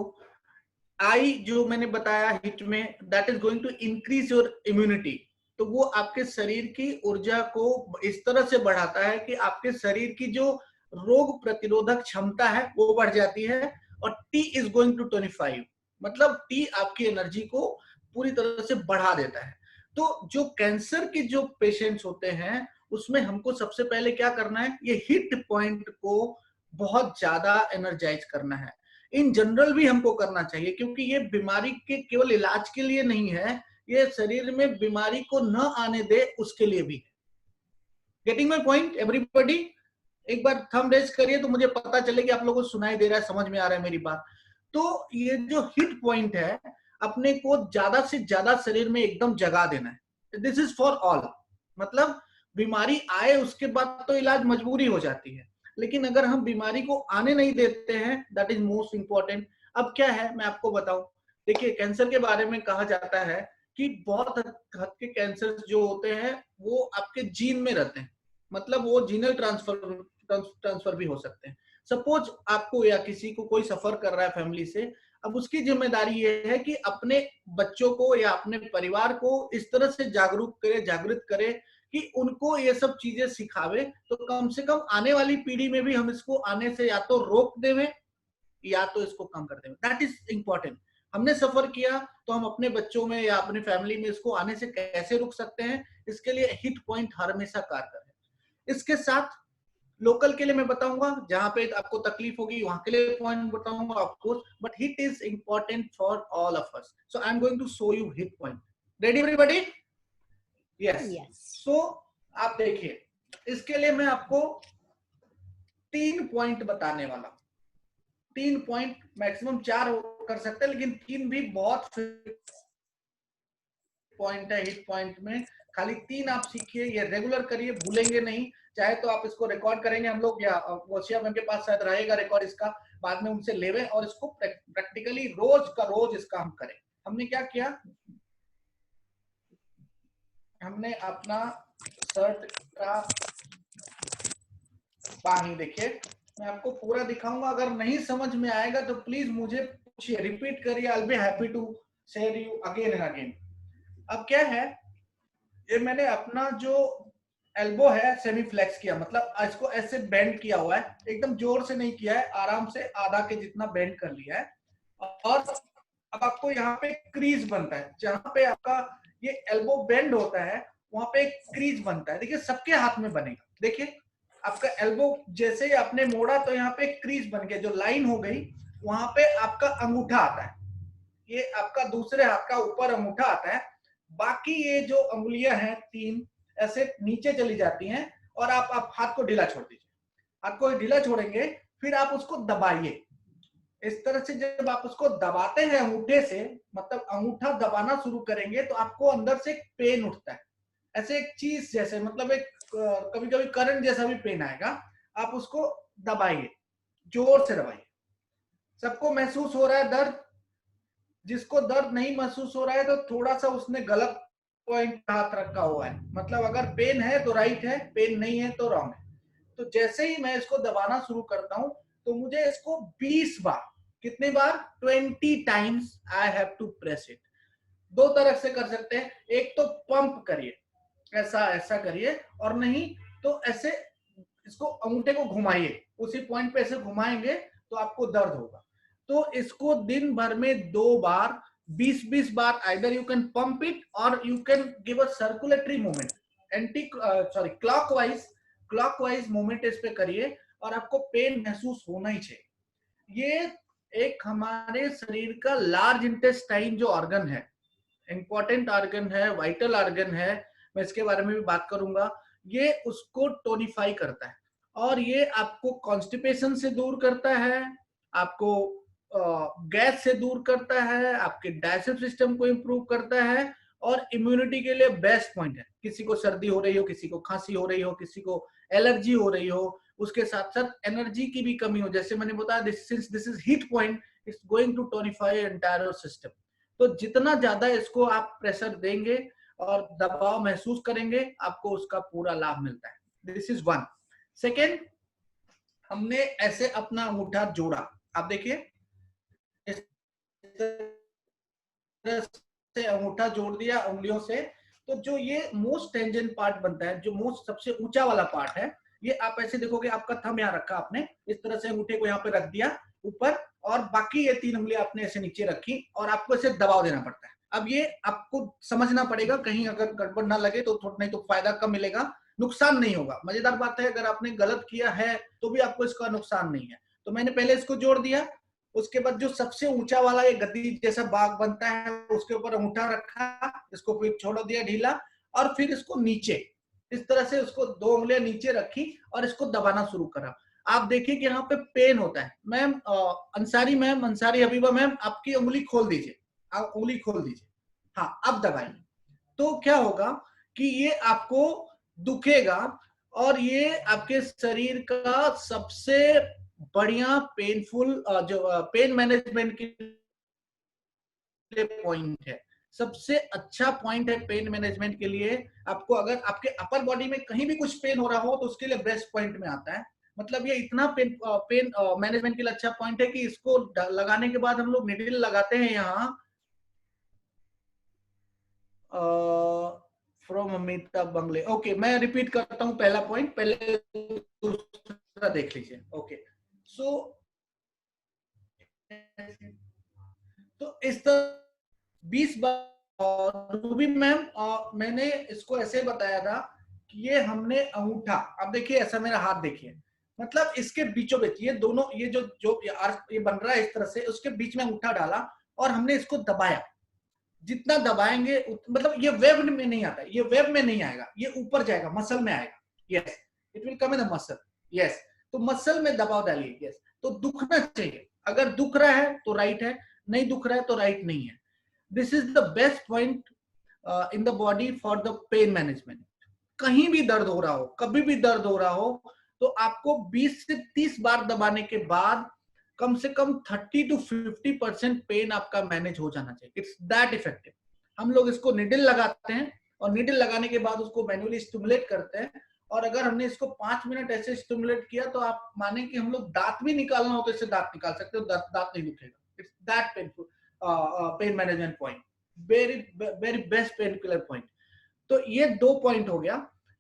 आई जो मैंने बताया हिट में, that is going to increase your immunity, तो वो आपके शरीर की ऊर्जा को इस तरह से बढ़ाता है कि आपके शरीर की जो रोग प्रतिरोधक क्षमता है वो बढ़ जाती है। और tea is going to tonify you, मतलब टी आपकी एनर्जी को पूरी तरह से बढ़ा देता है। तो जो कैंसर के जो पेशेंट्स होते हैं उसमें हमको सबसे पहले क्या करना है, ये हिट पॉइंट को बहुत ज्यादा एनर्जाइज करना है। इन जनरल भी हमको करना चाहिए, क्योंकि ये बीमारी के केवल इलाज के लिए नहीं है, ये शरीर में बीमारी को न आने दे उसके लिए भी है। Getting my point everybody? एक बार थंब रेज करिए तो मुझे पता चले कि आप लोगों को सुनाई दे रहा है, समझ में आ रहा है मेरी बात। तो ये जो हिट पॉइंट है अपने को ज्यादा से ज्यादा शरीर में एकदम जगा देना है। दिस इज फॉर ऑल, मतलब बीमारी आए उसके बाद तो इलाज मजबूरी हो जाती है, लेकिन अगर हम बीमारी को आने नहीं देते हैं, दैट इज मोस्ट इंपॉर्टेंट। अब क्या है मैं आपको बताऊं, देखिए कैंसर के बारे में कहा जाता है कि बहुत हद के कैंसर जो होते हैं वो आपके जीन में रहते हैं, मतलब वो जीनल ट्रांसफर भी हो सकते हैं। सपोज आपको या किसी को कोई सफर कर रहा है फैमिली से, अब उसकी जिम्मेदारी ये है कि अपने बच्चों को या अपने परिवार को इस तरह से जागृत करे कि उनको ये सब चीजें सिखावे, तो कम से कम आने वाली पीढ़ी में भी हम इसको आने से या तो रोक देवे या तो इसको कम कर देवे। That is important. हमने सफर किया तो हम अपने बच्चों में या अपनी फैमिली में इसको आने से कैसे रुक सकते हैं, इसके लिए हिट पॉइंट हमेशा कारगर है। इसके साथ लोकल के लिए मैं बताऊंगा, जहां पे आपको तकलीफ होगी वहां के लिए पॉइंट बताऊंगा of course, but hit is important for all of us. So I am going to show you hit point. Ready everybody? Yes. सो आप देखिए, इसके लिए मैं आपको 3 पॉइंट बताने वाला। 3 पॉइंट, मैक्सिमम 4 कर सकते हैं, लेकिन 3 भी बहुत पॉइंट है हिट पॉइंट में। खाली 3 आप सीखिए, ये रेगुलर करिए, भूलेंगे नहीं। चाहे तो आप इसको रिकॉर्ड करेंगे हम लोग, या वशिया मैम के पास शायद रहेगा रिकॉर्ड इसका, बाद में उनसे लेवे और इसको प्रैक्टिकली रोज का रोज इसका हम करें। हमने क्या किया, हमने अपना शर्ट का बाही, देखिए मैं आपको पूरा दिखाऊंगा, अगर नहीं समझ में आएगा तो प्लीज मुझे पूछिए, रिपीट करिए, I will be happy to share you again and again. अब क्या है, ये मैंने अपना जो एल्बो है सेमी फ्लेक्स किया, मतलब इसको ऐसे बेंड किया हुआ है, एकदम जोर से नहीं किया है, आराम से आधा के जितना बेंड कर लिया है। और अब आपको यहाँ पे क्रीज बनता है, जहां पे आपका ये एल्बो बेंड होता है वहां पे एक क्रीज बनता है। देखिए सबके हाथ में बनेगा, देखिए आपका एल्बो जैसे ही आपने मोड़ा तो यहाँ पे क्रीज बन गया, जो लाइन हो गई वहां पे आपका अंगूठा आता है, ये आपका दूसरे हाथ का ऊपर अंगूठा आता है। बाकी ये जो अंगुलियां हैं 3 ऐसे नीचे चली जाती हैं, और आप हाथ को ढीला छोड़ दीजिए। हाथ को ढीला छोड़ेंगे, फिर आप उसको दबाइए इस तरह से। जब आप उसको दबाते हैं अंगूठे से, मतलब अंगूठा दबाना शुरू करेंगे, तो आपको अंदर से एक पेन उठता है, ऐसे एक चीज जैसे, मतलब एक कभी कभी करंट जैसा भी पेन आएगा। आप उसको दबाइए, जोर से दबाइए। सबको महसूस हो रहा है दर्द? जिसको दर्द नहीं महसूस हो रहा है तो थोड़ा सा उसने गलत पॉइंट हाथ रखा हुआ है, मतलब अगर पेन है तो राइट है, पेन नहीं है तो रॉन्ग है। तो जैसे ही मैं इसको दबाना शुरू करता हूं तो मुझे इसको 20 बार, कितने बार, 20 times I have to press it. 2 तरह से कर सकते हैं, एक तो पंप करिए, ऐसा ऐसा करिए, और नहीं तो ऐसे इसको अंगूठे को घुमाइए, उसी पॉइंट पे ऐसे घुमाएंगे तो आपको दर्द होगा। तो इसको दिन भर में 2 बार 20-20 बार, either you can pump it और you can give a circulatory movement, clockwise movement इस पे करिए। और आपको पेन महसूस होना ही चाहिए। ये एक हमारे शरीर का लार्ज इंटेस्टाइन जो ऑर्गन है, इंपॉर्टेंट ऑर्गन है, वाइटल ऑर्गन है, मैं इसके बारे में भी बात करूंगा, ये उसको टोनिफाई करता है और ये आपको कॉन्स्टिपेशन से दूर करता है, आपको गैस से दूर करता है, आपके डाइजेस्टिव सिस्टम को इंप्रूव करता है और इम्यूनिटी के लिए बेस्ट पॉइंट है। किसी को सर्दी हो रही हो, किसी को खांसी हो रही हो, किसी को एलर्जी हो रही हो, उसके साथ साथ एनर्जी की भी कमी हो, जैसे मैंने बताया this is heat point, it's going to tonify entire system. तो जितना ज्यादा इसको आप प्रेशर देंगे और दबाव महसूस करेंगे, आपको उसका पूरा लाभ मिलता है। This is one. सेकेंड, हमने ऐसे अपना अंगूठा जोड़ा, आप देखिए इस तरह से अंगूठा जोड़ दिया उंगलियों से, तो जो ये मोस्ट टेंजेंट पार्ट बनता है, जो मोस्ट सबसे ऊंचा वाला पार्ट है, ये आप ऐसे देखोगे, आपका थंब यहाँ रखा आपने, इस तरह से अंगूठे को यहाँ पे रख दिया ऊपर और बाकी ये 3 उंगलियां आपने ऐसे नीचे रखी और आपको ऐसे दबाव देना पड़ता है। अब ये आपको समझना पड़ेगा, कहीं अगर गड़बड़ ना लगे तो थोड़ा, नहीं तो फायदा कम मिलेगा, नुकसान नहीं होगा। मजेदार बात है, अगर आपने गलत किया है तो भी आपको इसका नुकसान नहीं है। तो मैंने पहले इसको जोड़ दिया, उसके बाद जो सबसे ऊंचा वाला ये गद्दी जैसा बाग बनता है, उसके ऊपर अंगूठा रखा, इसको फिर छोड़ दिया ढीला और फिर इसको नीचे इस तरह से उसको 2 उंगलियां नीचे रखी और इसको दबाना शुरू करा। आप देखिए कि यहाँ पे पेन होता है। मैम अंसारी हबीबा मैम, आपकी उंगली खोल दीजिए, आप उंगली खोल दीजिए, हाँ अब दबाइए। तो क्या होगा कि ये आपको दुखेगा और ये आपके शरीर का सबसे बढ़िया पेनफुल जो पेन मैनेजमेंट के पॉइंट है, सबसे अच्छा पॉइंट है पेन मैनेजमेंट के लिए। आपको अगर आपके अपर बॉडी में कहीं भी कुछ पेन हो रहा हो तो उसके लिए बेस्ट पॉइंट में आता है। मतलब ये इतना पेन मैनेजमेंट के लिए अच्छा पॉइंट है कि इसको लगाने के बाद हम लोग निडिल लगाते हैं यहाँ फ्रॉम अमिताभ बंगले। ओके, मैं रिपीट करता हूँ पहला पॉइंट, पहले दूसरा देख लीजिए। ओके, सो तो इस तरह 20 बार रूबी मैम, मैंने इसको ऐसे बताया था कि ये हमने अंगूठा, अब देखिए ऐसा मेरा हाथ देखिए, मतलब इसके बीचों बीच ये दोनों, ये जो ये बन रहा है इस तरह से, उसके बीच में अंगूठा डाला और हमने इसको दबाया। जितना दबाएंगे मतलब ये वेब में नहीं आता, ये वेब में नहीं आएगा, ये ऊपर जाएगा, मसल में आएगा। Yes, it will come in the muscle. Yes, तो मसल में दबाव डालिए। यस, तो दुखना चाहिए, अगर दुख रहा है तो राइट है, नहीं दुख रहा है तो राइट नहीं है। This is the best point in the body for the pain management. कहीं भी दर्द हो रहा हो, कभी भी दर्द हो रहा हो, तो आपको 20 से 30 बार दबाने के बाद कम से कम 30 to 50% पेन आपका मैनेज हो जाना चाहिए। It's that effective. हम लोग इसको निडल लगाते हैं और निडल लगाने के बाद उसको मैन्युअली स्टिमुलेट करते हैं, और अगर हमने इसको 5 मिनट ऐसे स्टिमुलेट किया तो आप माने कि हम लोग दांत भी निकालना हो तो इससे दांत निकाल सकते हो, दांत नहीं दुखेगा। It's that painful pain management point, very very best pain killer point. तो ये 2 पॉइंट हो गया।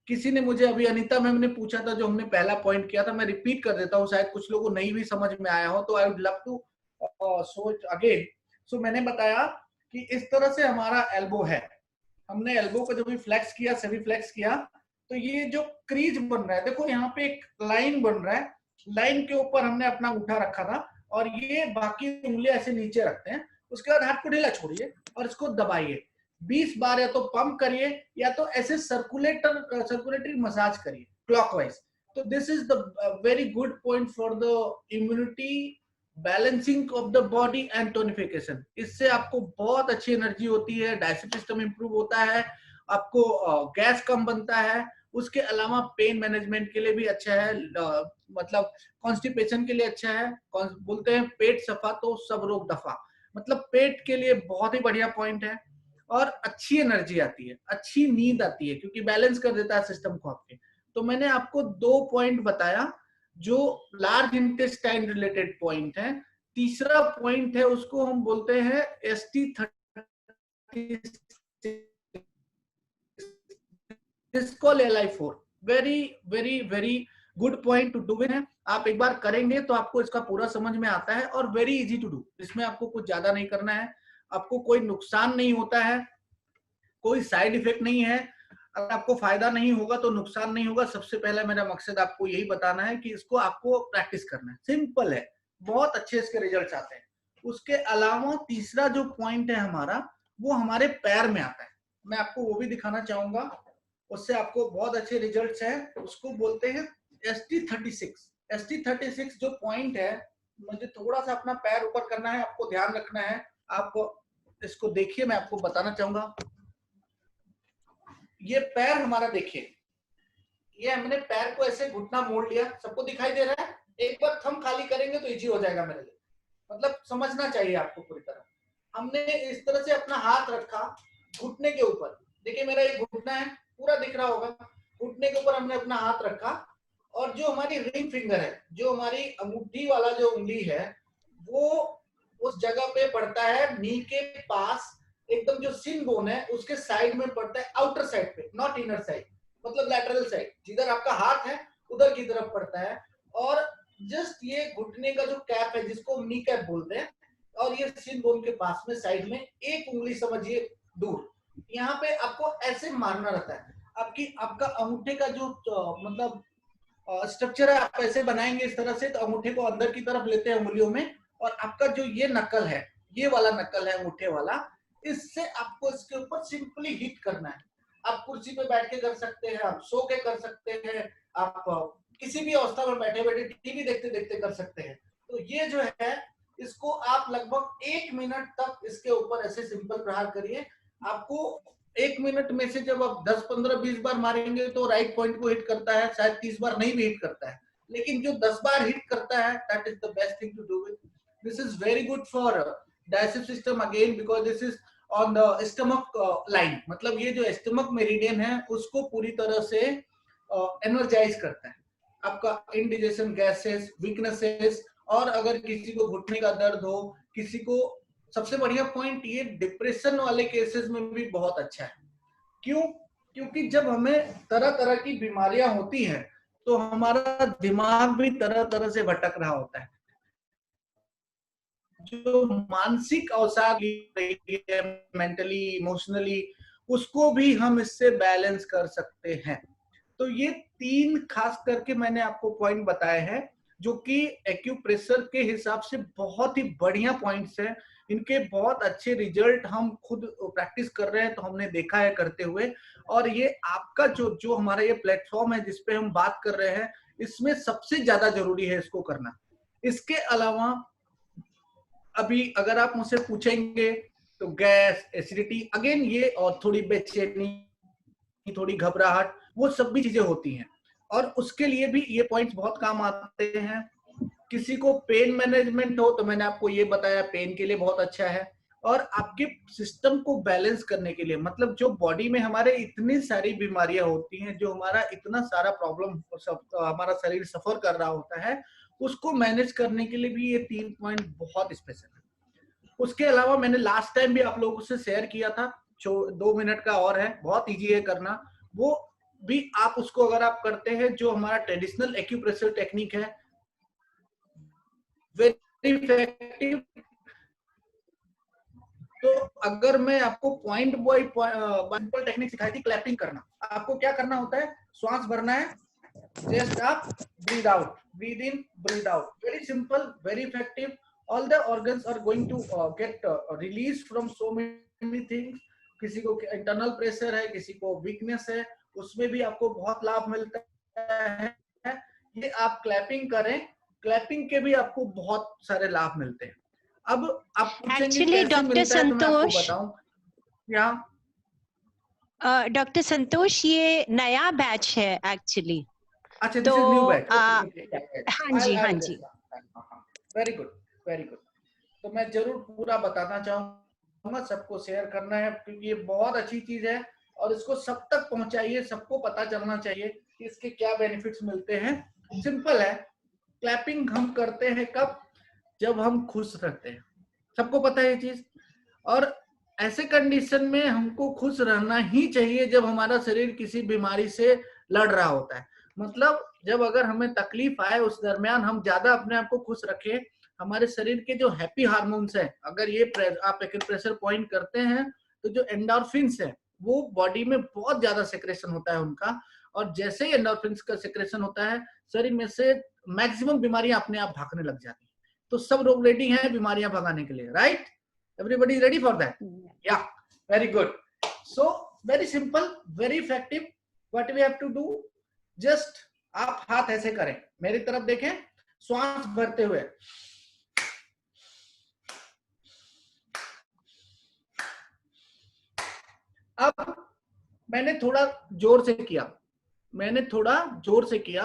किसी ने मुझे अभी अनीता मैम ने पूछा था, जो हमने पहला पॉइंट किया था, मैं रिपीट कर देता हूँ, शायद कुछ लोगों को नहीं भी समझ में आया हो, तो I would love to show it again. So मैंने बताया कि इस तरह से हमारा एल्बो है, हमने एल्बो को जब भी फ्लेक्स किया, सभी फ्लेक्स किया, तो ये जो क्रीज बन रहा है, देखो यहाँ पे एक लाइन बन रहा है, लाइन के ऊपर हमने अपना अंगूठा रखा था और ये बाकी उंगलियां ऐसे नीचे रखते हैं। उसके बाद हाथ को ढीला छोड़िए और इसको दबाइए 20 बार, या तो पंप करिए या तो ऐसे सर्कुलेटरी मसाज करिए क्लॉकवाइज। तो this is the very good point for the immunity, balancing of the body and tonification. इससे आपको बहुत अच्छी एनर्जी होती है, डाइजेस्टिव सिस्टम इंप्रूव होता है, आपको गैस कम बनता है। उसके अलावा पेन मैनेजमेंट के लिए भी अच्छा है, मतलब कॉन्स्टिपेशन के लिए अच्छा है। बोलते हैं पेट सफा तो सब रोग दफा, मतलब पेट के लिए बहुत ही बढ़िया पॉइंट है। और अच्छी एनर्जी आती है, अच्छी नींद आती है, क्योंकि बैलेंस कर देता है सिस्टम को आपके। तो मैंने आपको 2 पॉइंट बताया जो लार्ज इंटेस्टाइन रिलेटेड पॉइंट है। तीसरा पॉइंट है, उसको हम बोलते हैं ST36, very very very good point two do है। आप एक बार करेंगे तो आपको इसका पूरा समझ में आता है, और वेरी इजी टू डू। इसमें आपको कुछ ज्यादा नहीं करना है, आपको कोई नुकसान नहीं होता है, कोई साइड इफेक्ट नहीं है। अगर आपको फायदा नहीं होगा तो नुकसान नहीं होगा। सबसे पहले मेरा मकसद आपको यही बताना है कि इसको आपको प्रैक्टिस करना है, सिंपल है, बहुत अच्छे इसके रिजल्ट्स आते हैं। उसके अलावा तीसरा जो पॉइंट है हमारा, वो हमारे पैर में आता है। मैं आपको वो भी दिखाना चाहूंगा, उससे आपको बहुत अच्छे रिजल्ट्स हैं। उसको बोलते हैं ST36। ST36 जो पॉइंट है, मुझे थोड़ा सा अपना पैर ऊपर करना है, आपको ध्यान रखना है। आप इसको देखिए, मैं आपको बताना चाहूंगा। ये पैर हमारा देखिए, ये हमने पैर को ऐसे घुटना मोड़ लिया, सबको दिखाई दे रहा है? एक बार थंब खाली करेंगे तो इजी हो जाएगा मेरे लिए, मतलब समझना चाहिए आपको पूरी तरह। हमने इस तरह से अपना हाथ रखा घुटने के ऊपर, देखिए मेरा ये घुटना है, पूरा दिख रहा होगा। घुटने के ऊपर हमने अपना हाथ रखा, और जो हमारी रिंग फिंगर है, जो हमारी अंगूठी वाला जो उंगली है, वो उस जगह पे पड़ता है नी के पास, एकदम जो सिन बोन है उसके साइड में पड़ता है, आउटर साइड पे, नॉट इनर साइड, मतलब लैटरल साइड, जिधर आपका हाथ है उधर की तरफ पड़ता है। और जस्ट ये घुटने का जो कैप है, जिसको हम नी कैप बोलते हैं, और ये सिन बोन के पास में साइड में एक उंगली समझिए दूर, यहाँ पे आपको ऐसे मारना रहता है। आपका अंगूठे का जो मतलब स्ट्रक्चर है, आप ऐसे बनाएंगे इस तरह से, तो अंगूठे को अंदर की तरफ लेते हैं उंगलियों में, और आपका जो ये नकल है, ये वाला नकल है अंगूठे वाला, इससे आपको इसके ऊपर सिंपली हिट करना है। आप कुर्सी पे बैठ के कर सकते हैं, आप सो के कर सकते हैं, आप किसी भी अवस्था में बैठे बैठे टीवी देखते देखते कर सकते हैं। तो ये जो है, इसको आप लगभग 1 मिनट तक इसके ऊपर ऐसे सिंपल प्रहार करिए। आपको 1 मिनट में से जब आप 10, 15, 20 बार मारेंगे तो राइट पॉइंट को हिट करता है, शायद 30 बार नहीं भी हिट करता है, लेकिन जो 10 बार हिट करता है, that is the best thing to do it. This is very good for digestive system again, because this is on the stomach line, मतलब ये जो स्टमक मेरिडियन है उसको पूरी तरह से एनर्जाइज करता है। आपका इंडिजेशन, गैसेस, वीकनेसेस, और अगर किसी को घुटने का दर्द हो, किसी को, सबसे बढ़िया पॉइंट ये डिप्रेशन वाले केसेस में भी बहुत अच्छा है। क्यों? क्योंकि जब हमें तरह तरह की बीमारियां होती हैं तो हमारा दिमाग भी तरह तरह से भटक रहा होता है। जो मानसिक अवसाद है, मेंटली, इमोशनली, उसको भी हम इससे बैलेंस कर सकते हैं। तो ये 3 खास करके मैंने आपको पॉइंट बताए हैं, जो कि एक्यूप्रेशर के हिसाब से बहुत ही बढ़िया पॉइंट्स हैं। इनके बहुत अच्छे रिजल्ट हम खुद प्रैक्टिस कर रहे हैं, तो हमने देखा है करते हुए। और ये आपका जो हमारा ये प्लेटफॉर्म है जिसपे हम बात कर रहे हैं, इसमें सबसे ज्यादा जरूरी है इसको करना। इसके अलावा अभी अगर आप मुझसे पूछेंगे तो गैस, एसिडिटी, अगेन ये, और थोड़ी बेचैनी, थोड़ी घबराहट, वो सब भी चीजें होती हैं, और उसके लिए भी ये पॉइंट्स बहुत काम आते हैं। किसी को पेन मैनेजमेंट हो तो मैंने आपको ये बताया, पेन के लिए बहुत अच्छा है। और आपके सिस्टम को बैलेंस करने के लिए, मतलब जो बॉडी में हमारे इतनी सारी बीमारियां होती हैं, जो हमारा इतना सारा प्रॉब्लम हमारा शरीर सफर कर रहा होता है, उसको मैनेज करने के लिए भी ये 3 पॉइंट बहुत स्पेशल है। उसके अलावा मैंने लास्ट टाइम भी आप लोगों से शेयर किया था, जो 2 मिनट का और है, बहुत इजी है करना, वो भी आप उसको अगर आप करते हैं, जो हमारा ट्रेडिशनल एक्यूप्रेशर टेक्निक है, वेरी इफेक्टिव। तो अगर मैं आपको पॉइंट बाय सिंपल टेक्निक सिखाई थी, क्लैपिंग करना, आपको क्या करना होता है, श्वास भरना है, जस्ट आप breathe out, breathe in, breathe out, very simple, very effective. All the organs are going to get release from so many things. किसी को इंटरनल प्रेशर है, किसी को वीकनेस है, उसमें भी आपको बहुत लाभ मिलता है। ये आप क्लैपिंग करें, क्लैपिंग के भी आपको बहुत सारे लाभ मिलते हैं। अब आप पूछेंगे एक्चुअली कैसे डॉक्टर मिलता है, तो मैं आपको संतोष, बताऊं। या डॉक्टर संतोष, ये नया बैच है एक्चुअली। अच्छा, दिस इज न्यू बैच। हाँ जी, हाँ जी। Very good, very good. तो मैं जरूर पूरा बताना चाहूंगा, सबको शेयर करना है, क्योंकि ये बहुत अच्छी चीज है, और इसको सब तक पहुंचाइए, सबको पता चलना चाहिए कि इसके क्या बेनिफिट्स मिलते हैं। सिंपल है, क्लैपिंग हम करते हैं कब, जब हम खुश रहते हैं, सबको पता है ये चीज। और ऐसे कंडीशन में हमको खुश रहना ही चाहिए जब हमारा शरीर किसी बीमारी से लड़ रहा होता है। मतलब जब अगर हमें तकलीफ आए, उस दरमियान हम ज्यादा अपने आप को खुश रखें। हमारे शरीर के जो हैप्पी हार्मोन्स है, अगर ये आप एक्यूप्रेशर पॉइंट करते हैं, तो जो एंडोर्फिन्स है वो बॉडी में बहुत ज्यादा सेक्रेशन होता है उनका, और जैसे ही एंडोर्फिन्स का सेक्रेशन होता है शरीर में से मैक्सिमम बीमारियां अपने आप भागने लग जाती है। तो सब लोग रेडी हैं बीमारियां भगाने के लिए, right? Everybody is ready for that? Yeah, very good. So very simple, very effective. What we have to do, just आप हाथ ऐसे करें, मेरी तरफ देखें, श्वास भरते हुए अब मैंने थोड़ा जोर से किया,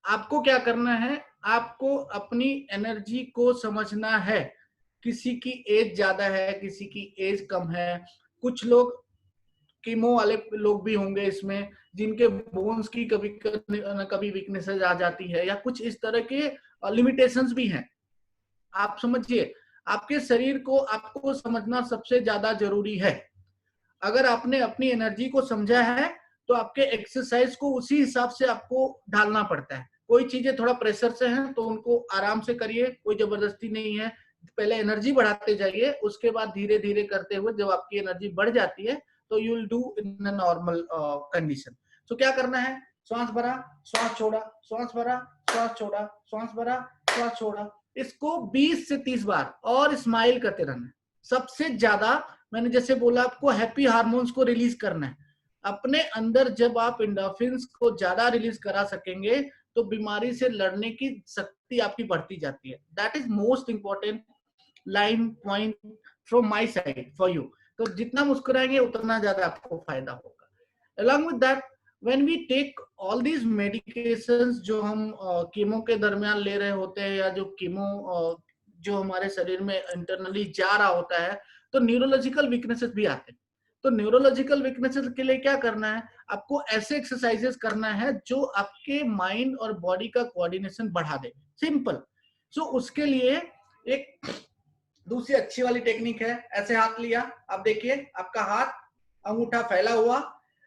आपको क्या करना है, आपको अपनी एनर्जी को समझना है। किसी की एज ज्यादा है, किसी की एज कम है, कुछ लोग कीमो वाले लोग भी होंगे इसमें, जिनके बोन्स की कभी वीकनेसेस आ जाती है, या कुछ इस तरह के लिमिटेशंस भी हैं। आप समझिए, आपके शरीर को आपको समझना सबसे ज्यादा जरूरी है। अगर आपने अपनी एनर्जी को समझा है तो आपके एक्सरसाइज को उसी हिसाब से आपको ढालना पड़ता है। कोई चीजें थोड़ा प्रेशर से हैं तो उनको आराम से करिए, कोई जबरदस्ती नहीं है। पहले एनर्जी बढ़ाते जाइए, उसके बाद धीरे धीरे करते हुए जब आपकी एनर्जी बढ़ जाती है तो you will do in a normal condition. तो क्या करना है, श्वास भरा, श्वास छोड़ा, श्वास भरा, श्वास छोड़ा, श्वास भरा, श्वास छोड़ा। इसको 20 से 30 बार और स्माइल करते रहना। सबसे ज्यादा मैंने जैसे बोला आपको हैप्पी हार्मोन्स को रिलीज करना है अपने अंदर। जब आप एंडोर्फिन्स को ज्यादा रिलीज करा सकेंगे तो बीमारी से लड़ने की शक्ति आपकी बढ़ती जाती है। That is most important line point from my side for you. तो जितना मुस्कुराएंगे उतना ज्यादा आपको फायदा होगा। Along with that, when we take all these medications जो हम कीमो के दरमियान ले रहे होते हैं, या जो कीमो जो हमारे शरीर में इंटरनली जा रहा होता है, तो न्यूरोलॉजिकल वीकनेसेस भी आते हैं। तो न्यूरोलॉजिकल वीकनेसेस के लिए क्या करना है, आपको ऐसे एक्सरसाइजेस करना है जो आपके माइंड और बॉडी का कोऑर्डिनेशन बढ़ा दे। सिंपल। सो उसके लिए एक दूसरी अच्छी वाली टेक्निक है, ऐसे हाथ लिया, आप देखिए आपका हाथ अंगूठा फैला हुआ,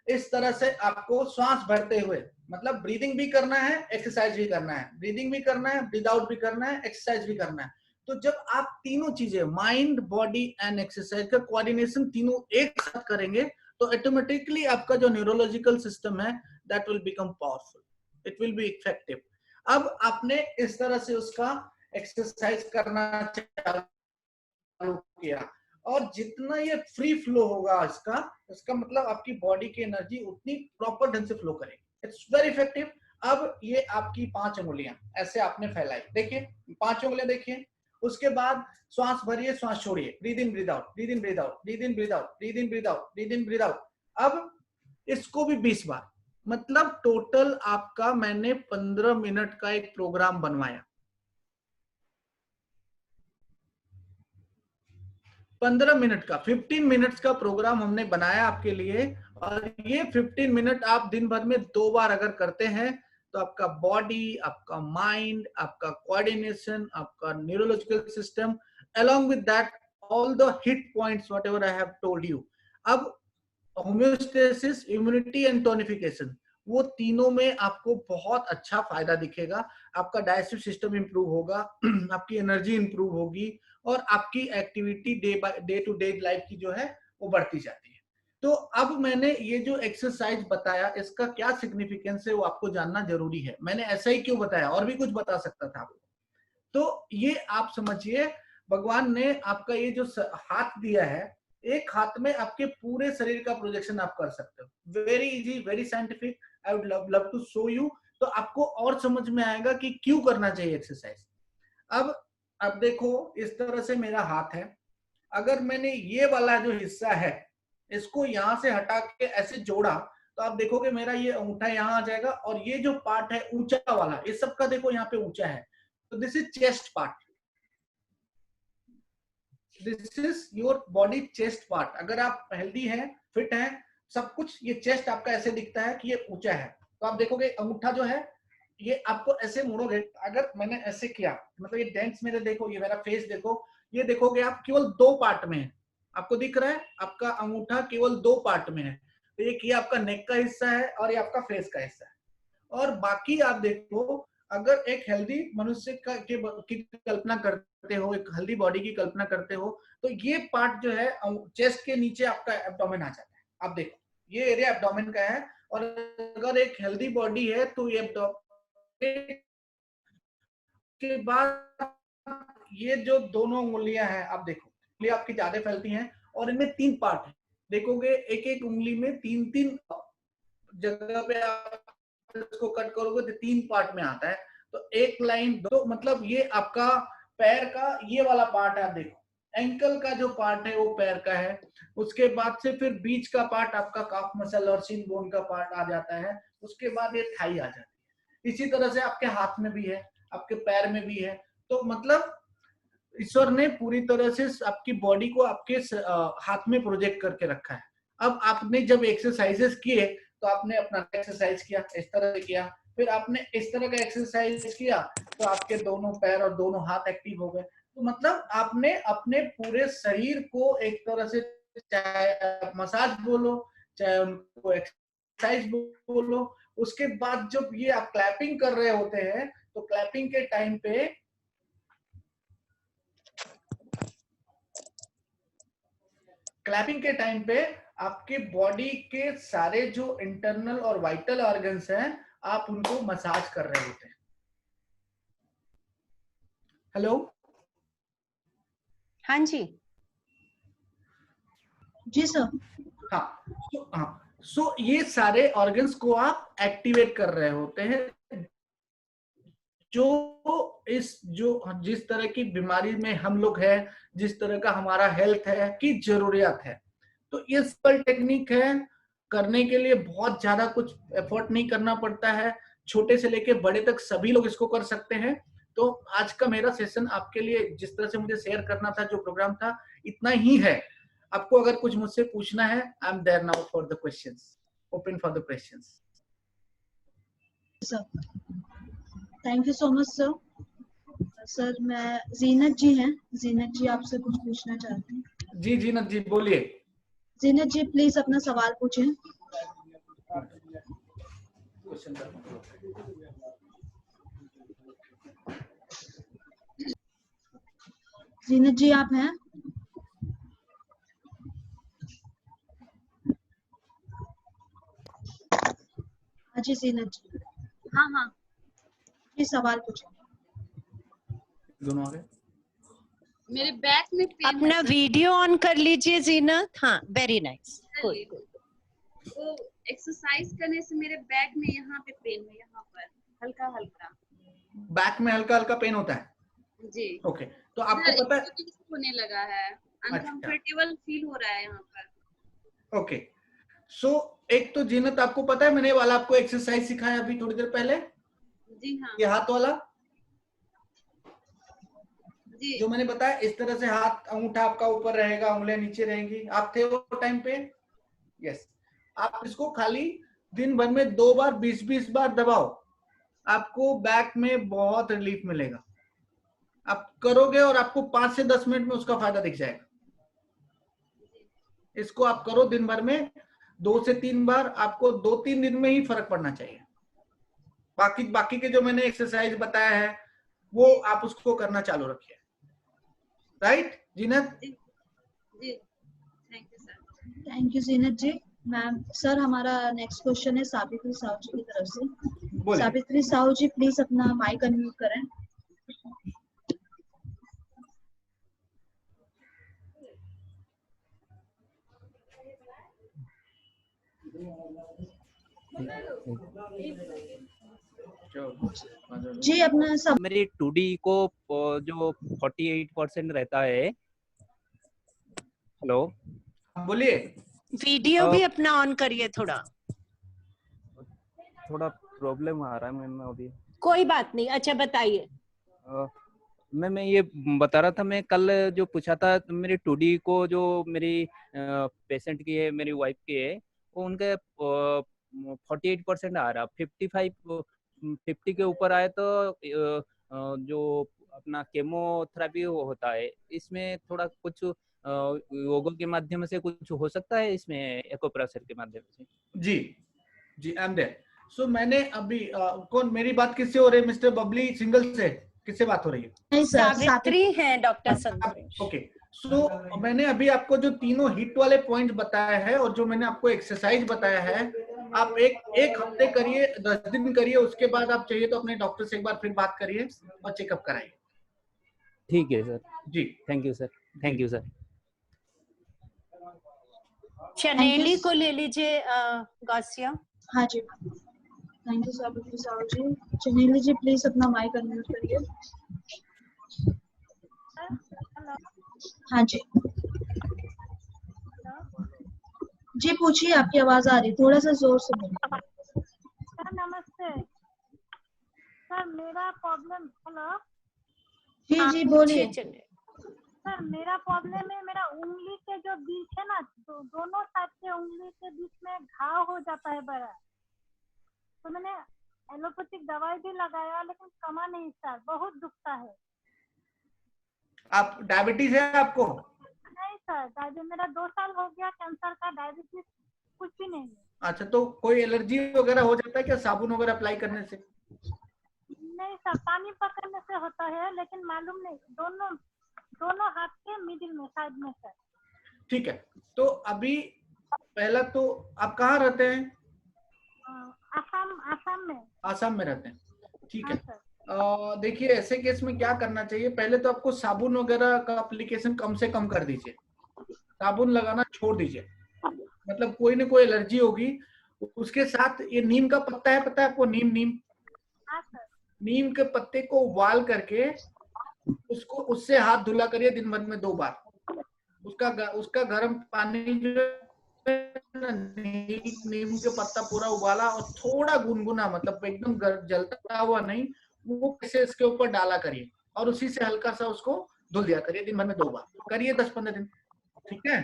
इस तरह से आपको श्वास भरते हुए, मतलब ब्रीदिंग भी करना है, एक्सरसाइज भी करना है, ब्रीदिंग भी करना है, ब्रीद आउट भी करना है, एक्सरसाइज भी करना है। तो जब आप तीनों चीजें माइंड, बॉडी एंड एक्सरसाइज का कोऑर्डिनेशन तीनों एक साथ करेंगे तो ऑटोमेटिकली आपका जो न्यूरोलॉजिकल सिस्टम है that will become powerful, it will be effective. अब आपने इस तरह से उसका एक्सरसाइज करना चालू किया, और जितना ये फ्री फ्लो होगा इसका मतलब आपकी बॉडी की एनर्जी उतनी प्रॉपर ढंग से फ्लो करेगी। It's very effective. अब ये आपकी 5 उंगलियां ऐसे आपने फैलाई, देखिए 5 उंगलियां देखिए। उसके बाद श्वास भरिए, श्वास छोड़िए, breathe in breathe out, breathe in breathe out, breathe in breathe out, breathe in breathe out, breathe in breathe out. अब इसको भी 20 बार, मतलब टोटल आपका मैंने 15 मिनट का एक प्रोग्राम बनवाया। 15 मिनट का, 15 मिनट्स का प्रोग्राम हमने बनाया आपके लिए। और ये 15 मिनट आप दिन भर में 2 बार अगर करते हैं तो आपका बॉडी, आपका माइंड, आपका कोऑर्डिनेशन, आपका neurological system, along with that all the hit points whatever I have told you। अब होम्योस्टेसिस, इम्यूनिटी एंड टोनिफिकेशन, वो तीनों में आपको बहुत अच्छा फायदा दिखेगा। आपका डाइजेस्टिव सिस्टम इंप्रूव होगा, आपकी एनर्जी इंप्रूव होगी, और आपकी activity day to day life की जो है वो बढ़ती जाती है। तो अब मैंने ये जो एक्सरसाइज बताया इसका क्या सिग्निफिकेंस है वो आपको जानना जरूरी है। मैंने ऐसा ही क्यों बताया, और भी कुछ बता सकता था आपको। तो ये आप समझिए, भगवान ने आपका ये जो हाथ दिया है, एक हाथ में आपके पूरे शरीर का प्रोजेक्शन आप कर सकते हो। Very easy, very scientific. I would love to show you, तो आपको और समझ में आएगा कि क्यों करना चाहिए एक्सरसाइज। अब देखो, इस तरह से मेरा हाथ है। अगर मैंने ये वाला जो हिस्सा है इसको यहाँ से हटा के ऐसे जोड़ा तो आप देखोगे मेरा ये अंगूठा यहाँ आ जाएगा, और ये जो पार्ट है ऊंचा वाला, इस सब का देखो यहाँ पे ऊंचा है, तो this is chest part, this is your body chest part. अगर आप हेल्दी हैं, फिट हैं, सब कुछ, ये चेस्ट आपका ऐसे दिखता है कि ये ऊंचा है। तो आप देखोगे अंगूठा जो है ये आपको ऐसे मोड़ोगे, अगर मैंने ऐसे किया, मतलब ये डेंट्स मेरे देखो, ये मेरा फेस देखो, ये देखोगे आप केवल 2 पार्ट में है। आपको दिख रहा है आपका अंगूठा केवल 2 पार्ट में है। तो एक ये आपका नेक का हिस्सा है और ये आपका फेस का हिस्सा है। और बाकी आप देखो, अगर एक हेल्दी मनुष्य की कल्पना करते हो, एक हेल्दी बॉडी की कल्पना करते हो, तो ये पार्ट जो है चेस्ट के नीचे आपका एब्डोमेन आ जाता है। आप देखो ये एरिया एब्डोमेन का है, और अगर एक हेल्दी बॉडी है तो ये एब्डोमेन के बाद ये जो दोनों उंगलियां हैं, आप देखो उंगली आपकी ज्यादा फैलती हैं और इनमें 3 पार्ट है। देखोगे एक एक उंगली में 3-3 जगह पे आप इसको कट करोगे तो 3 पार्ट में आता है। तो एक लाइन दो, मतलब ये आपका पैर का ये वाला पार्ट है, आप देखो एंकल का जो पार्ट है वो पैर का है। उसके बाद से फिर बीच का पार्ट आपका काफ मसल और शिन बोन का पार्ट आ जाता है। उसके बाद ये थाई आ जाती है। इसी तरह से आपके हाथ में भी है, आपके पैर में भी है। तो मतलब ईश्वर ने पूरी तरह से आपकी बॉडी को आपके हाथ में प्रोजेक्ट करके रखा है। अब आपने जब एक्सरसाइजेस किए तो आपने अपना एक्सरसाइज किया, इस तरह से किया, फिर आपने इस तरह का एक्सरसाइज किया तो आपके दोनों पैर और दोनों हाथ एक्टिव हो गए। तो मतलब आपने अपने पूरे शरीर को एक तरह से, चाहे मसाज बोलो चाहे उनको एक्सरसाइज बोलो, उसके बाद जब ये आप क्लैपिंग कर रहे होते हैं तो क्लैपिंग के टाइम पे आपके बॉडी के सारे जो इंटरनल और वाइटल ऑर्गन्स हैं आप उनको मसाज कर रहे होते हैं। हेलो, हाँ जी जी सर। हाँ, सो ये सारे ऑर्गन्स को आप एक्टिवेट कर रहे होते हैं, जिस तरह की बीमारी में हम लोग हैं, जिस तरह का हमारा हेल्थ है की जरूरियत है। तो ये सिंपल टेक्निक है, करने के लिए बहुत ज्यादा कुछ एफर्ट नहीं करना पड़ता है, छोटे से लेके बड़े तक सभी लोग इसको कर सकते हैं। तो आज का मेरा सेशन आपके लिए जिस तरह से मुझे शेयर करना था, जो प्रोग्राम था, इतना ही है। आपको अगर कुछ मुझसे पूछना है, I am there now for the questions, open for the questions. Sir thank you so much sir. Sir मैं जीनत जी हैं, जीनत जी आपसे कुछ पूछना चाहती हूँ। जी जीनत जी बोलिए। जीनत जी प्लीज अपना सवाल पूछें। जीनत जी आप हैं? जी जीनत जी। हाँ हाँ जी सवाल पूछें। दोनों आ गए। मेरे बैक में पेन अपना वीडियो ऑन कर लीजिए जीनत। हाँ वेरी नाइस। वो एक्सरसाइज करने से मेरे बैक में यहाँ पे पेन है, यहाँ पर हल्का हल्का बैक में हल्का हल्का पेन होता है जी। ओके, तो आपको पता है होने लगा है, अनकंफर्टेबल फील हो रहा है यहाँ पर। ओके, सो एक तो जीनत आपको पता है मैंने वाला आपको एक्सरसाइज सिखाया अभी थोड़ी देर पहले। जी हाँ ये हाथ वाला जी। जो मैंने बताया, इस तरह से हाथ अंगूठा आपका ऊपर रहेगा, उंगलियां नीचे रहेंगी। आप थे वो टाइम पे? यस। आप इसको खाली दिन भर में 2 बार 20-20 बार दबाओ, आपको बैक में बहुत रिलीफ मिलेगा। आप करोगे और आपको 5 से 10 मिनट में उसका फायदा दिख जाएगा। इसको आप करो दिन भर में 2 से 3 बार, आपको 2-3 दिन में ही फर्क पड़ना चाहिए। बाकी के जो मैंने एक्सरसाइज बताया है वो आप उसको करना चालू रखिए। राइट जीनत? जी thank you sir. Thank you Zeenat ji. Ma'am sir हमारा नेक्स्ट क्वेश्चन है साबित्री साहू जी की तरफ से। साबित्री साहू जी प्लीज अपना माइक अनम्यूट करें। जी अपना सब। मेरी 2D को जो 48% रहता है। हेलो बोलिए। वीडियो भी अपना ऑन करिए। थोड़ा प्रॉब्लम आ रहा है मैम अभी। कोई बात नहीं, अच्छा बताइए। मैं ये बता रहा था, मैं कल जो पूछा था मेरी 2D को जो मेरी पेशेंट की है, मेरी वाइफ की है, वो उनके 48% आ रहा। 50 के ऊपर आए तो जो अपना केमोथेरेपी होता है, इसमें थोड़ा कुछ योगा के माध्यम से कुछ हो सकता है इसमें, एक्यूप्रेशर के माध्यम से? जी जी आई एम देयर। सो मैंने अभी कौन, मेरी बात किससे हो रही है? मिस्टर बबली सिंगल से किससे बात हो रही है? सावित्री है डॉक्टर संतोष। ओके, सो मैंने अभी आपको जो तीनों हिट वाले पॉइंट बताया है और जो मैंने आपको एक्सरसाइज बताया है, आप एक हफ्ते करिए, 10 दिन करिए, उसके बाद आप चाहिए तो अपने डॉक्टर से एक बार फिर बात करिए और चेकअप कराइए। ठीक है sir. Ji, thank you sir. Thank you sir. Chaneli को ले लीजिए गौसिया। हाँ जी, thank you sir Sahu ji. Chaneli ji please अपना माइक अनम्यूट करिए। हाँ जी जी, पूछिए, आपकी आवाज आ रही, थोड़ा सा जोर से बोलिए। सर नमस्ते सर, मेरा प्रॉब्लम, हेलो जी आप जी पूछिए। बोलिए। चलिए। सर, मेरा प्रॉब्लम है, मेरा उंगली के जो बीच है ना, तो दोनों साइड के उंगली के बीच में घाव हो जाता है बड़ा। तो मैंने एलोपैथिक दवाई भी लगाया लेकिन कमा नहीं सर, बहुत दुखता है। आप डायबिटीज है आपको? नहीं सर, डायबिटीज मेरा 2 साल हो गया, कैंसर का, डायबिटीज कुछ भी नहीं है। अच्छा, तो कोई एलर्जी वगैरह हो जाता है क्या साबुन वगैरह अप्लाई करने से? नहीं सर, पानी पकड़ने से होता है, लेकिन मालूम नहीं, दोनों हाथ के मिडिल में, साइड में सर। ठीक है, तो अभी पहला तो आप कहाँ रहते हैं? आसाम में। आसाम में रहते हैं, ठीक हाँ है। सर। देखिए, ऐसे केस में क्या करना चाहिए, पहले तो आपको साबुन वगैरह का एप्लीकेशन कम से कम कर दीजिए, साबुन लगाना छोड़ दीजिए, मतलब कोई ना कोई एलर्जी होगी। उसके साथ ये नीम का पत्ता है, पता है आपको? नीम हाँ सर। नीम के पत्ते को उबाल करके उससे हाथ धुला करिए दिन भर में 2 बार। उसका गर्म पानी जो नीम के पत्ता पूरा उबाला और थोड़ा गुनगुना, मतलब एकदम जलता हुआ नहीं, वो कैसे इसके ऊपर डाला करिए और उसी से हल्का सा उसको धुल दिया करिए दिन भर में 2 बार करिए, 10-15 दिन, ठीक है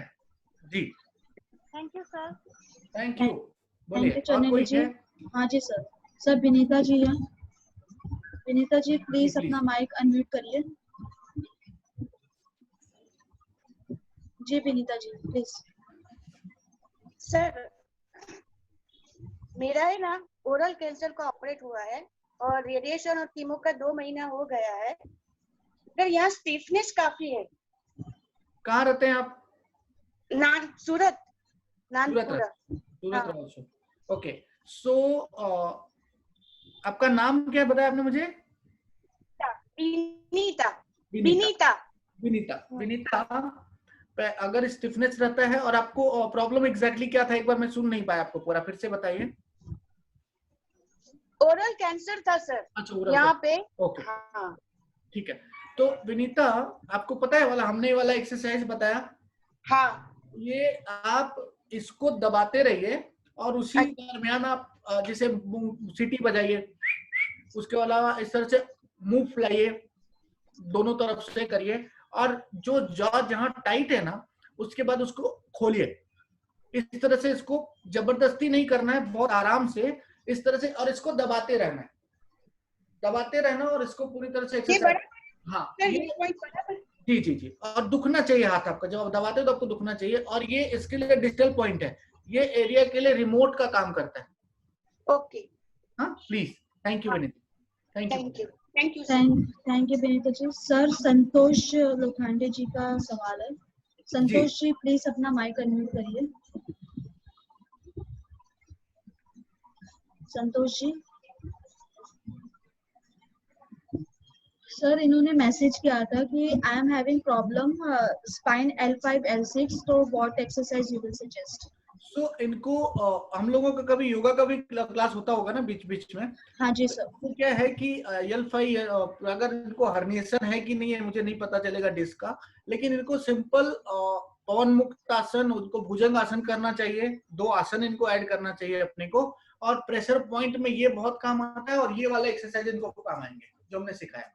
जी। Thank you sir. Thank you. Thank बोलिए, यू और चनेली कोई जी। है? हाँ जी सर। सर विनीता जी हैं, विनीता जी प्लीज जी, अपना माइक अनम्यूट करिए। जी विनीता जी प्लीज। सर, मेरा है ना ओरल कैंसर का ऑपरेट हुआ है और रेडिएशन और कीमो का 2 महीना हो गया है, मगर यहाँ स्टिफनेस काफी है। कहाँ रहते हैं आप? सूरत, नानपुरा। सूरत हाँ। रहो। ओके, सो आपका नाम क्या बताया आपने मुझे? विनीता। विनीता। विनीता। विनीता, अगर स्टिफनेस रहता है और आपको प्रॉब्लम एग्जैक्टली क्या था, एक बार मैं सुन नहीं पाया आपको पूरा, फिर से बताइए। ओरल कैंसर था सर। अच्छा, ओरल यहाँ पे। ओके, हाँ। ठीक है। तो विनीता, आपको पता है वाला हमने वाला एक्सरसाइज बताया? हाँ। ये आप इसको दबाते रहिए और उसी दरमियान आप जैसे सीटी बजाइए, उसके अलावा इस तरह से मुंह फुलाइए, दोनों तरफ से करिए, और जो जॉ जहां टाइट है ना, उसके बाद उसको खोलिए। इस तरह से इसको जबरदस्ती नहीं करना है, बहुत आराम से इस तरह से, और इसको दबाते रहना है, दबाते रहना, और इसको पूरी तरह से एक्सरसाइज। हाँ, जी जी जी, और दुखना चाहिए हाथ आपका, जब आप दबाते हो तो आपको दुखना चाहिए, और ये इसके लिए डिजिटल पॉइंट है, ये एरिया के लिए रिमोट का काम करता है। ओके। हाँ please, thank you Vinita, thank you. Thank you Vinita ji. Sir Santosh Lokhande ji का सवाल है। संतोष जी प्लीज अपना माइक अनम्यूट करिए। संतोष जी। सर इन्होंने मैसेज किया था कि I am having problem spine L5 L6, तो what exercise you will suggest? So इनको हम लोगों का कभी योगा का भी क्लास होता होगा ना बीच बीच में? हाँ जी सर। तो क्या है कि L5 अगर इनको हर्निएशन है कि नहीं है मुझे नहीं पता चलेगा डिस्क का, लेकिन इनको सिंपल पवन मुक्त आसन, उनको भुजंग आसन करना चाहिए, 2 आसन इनको ऐड करना चाहिए अपने को, और प्रेशर पॉइंट में ये बहुत काम आता है, और ये वाले एक्सरसाइज इनको काम आएंगे जो हमने सिखाया।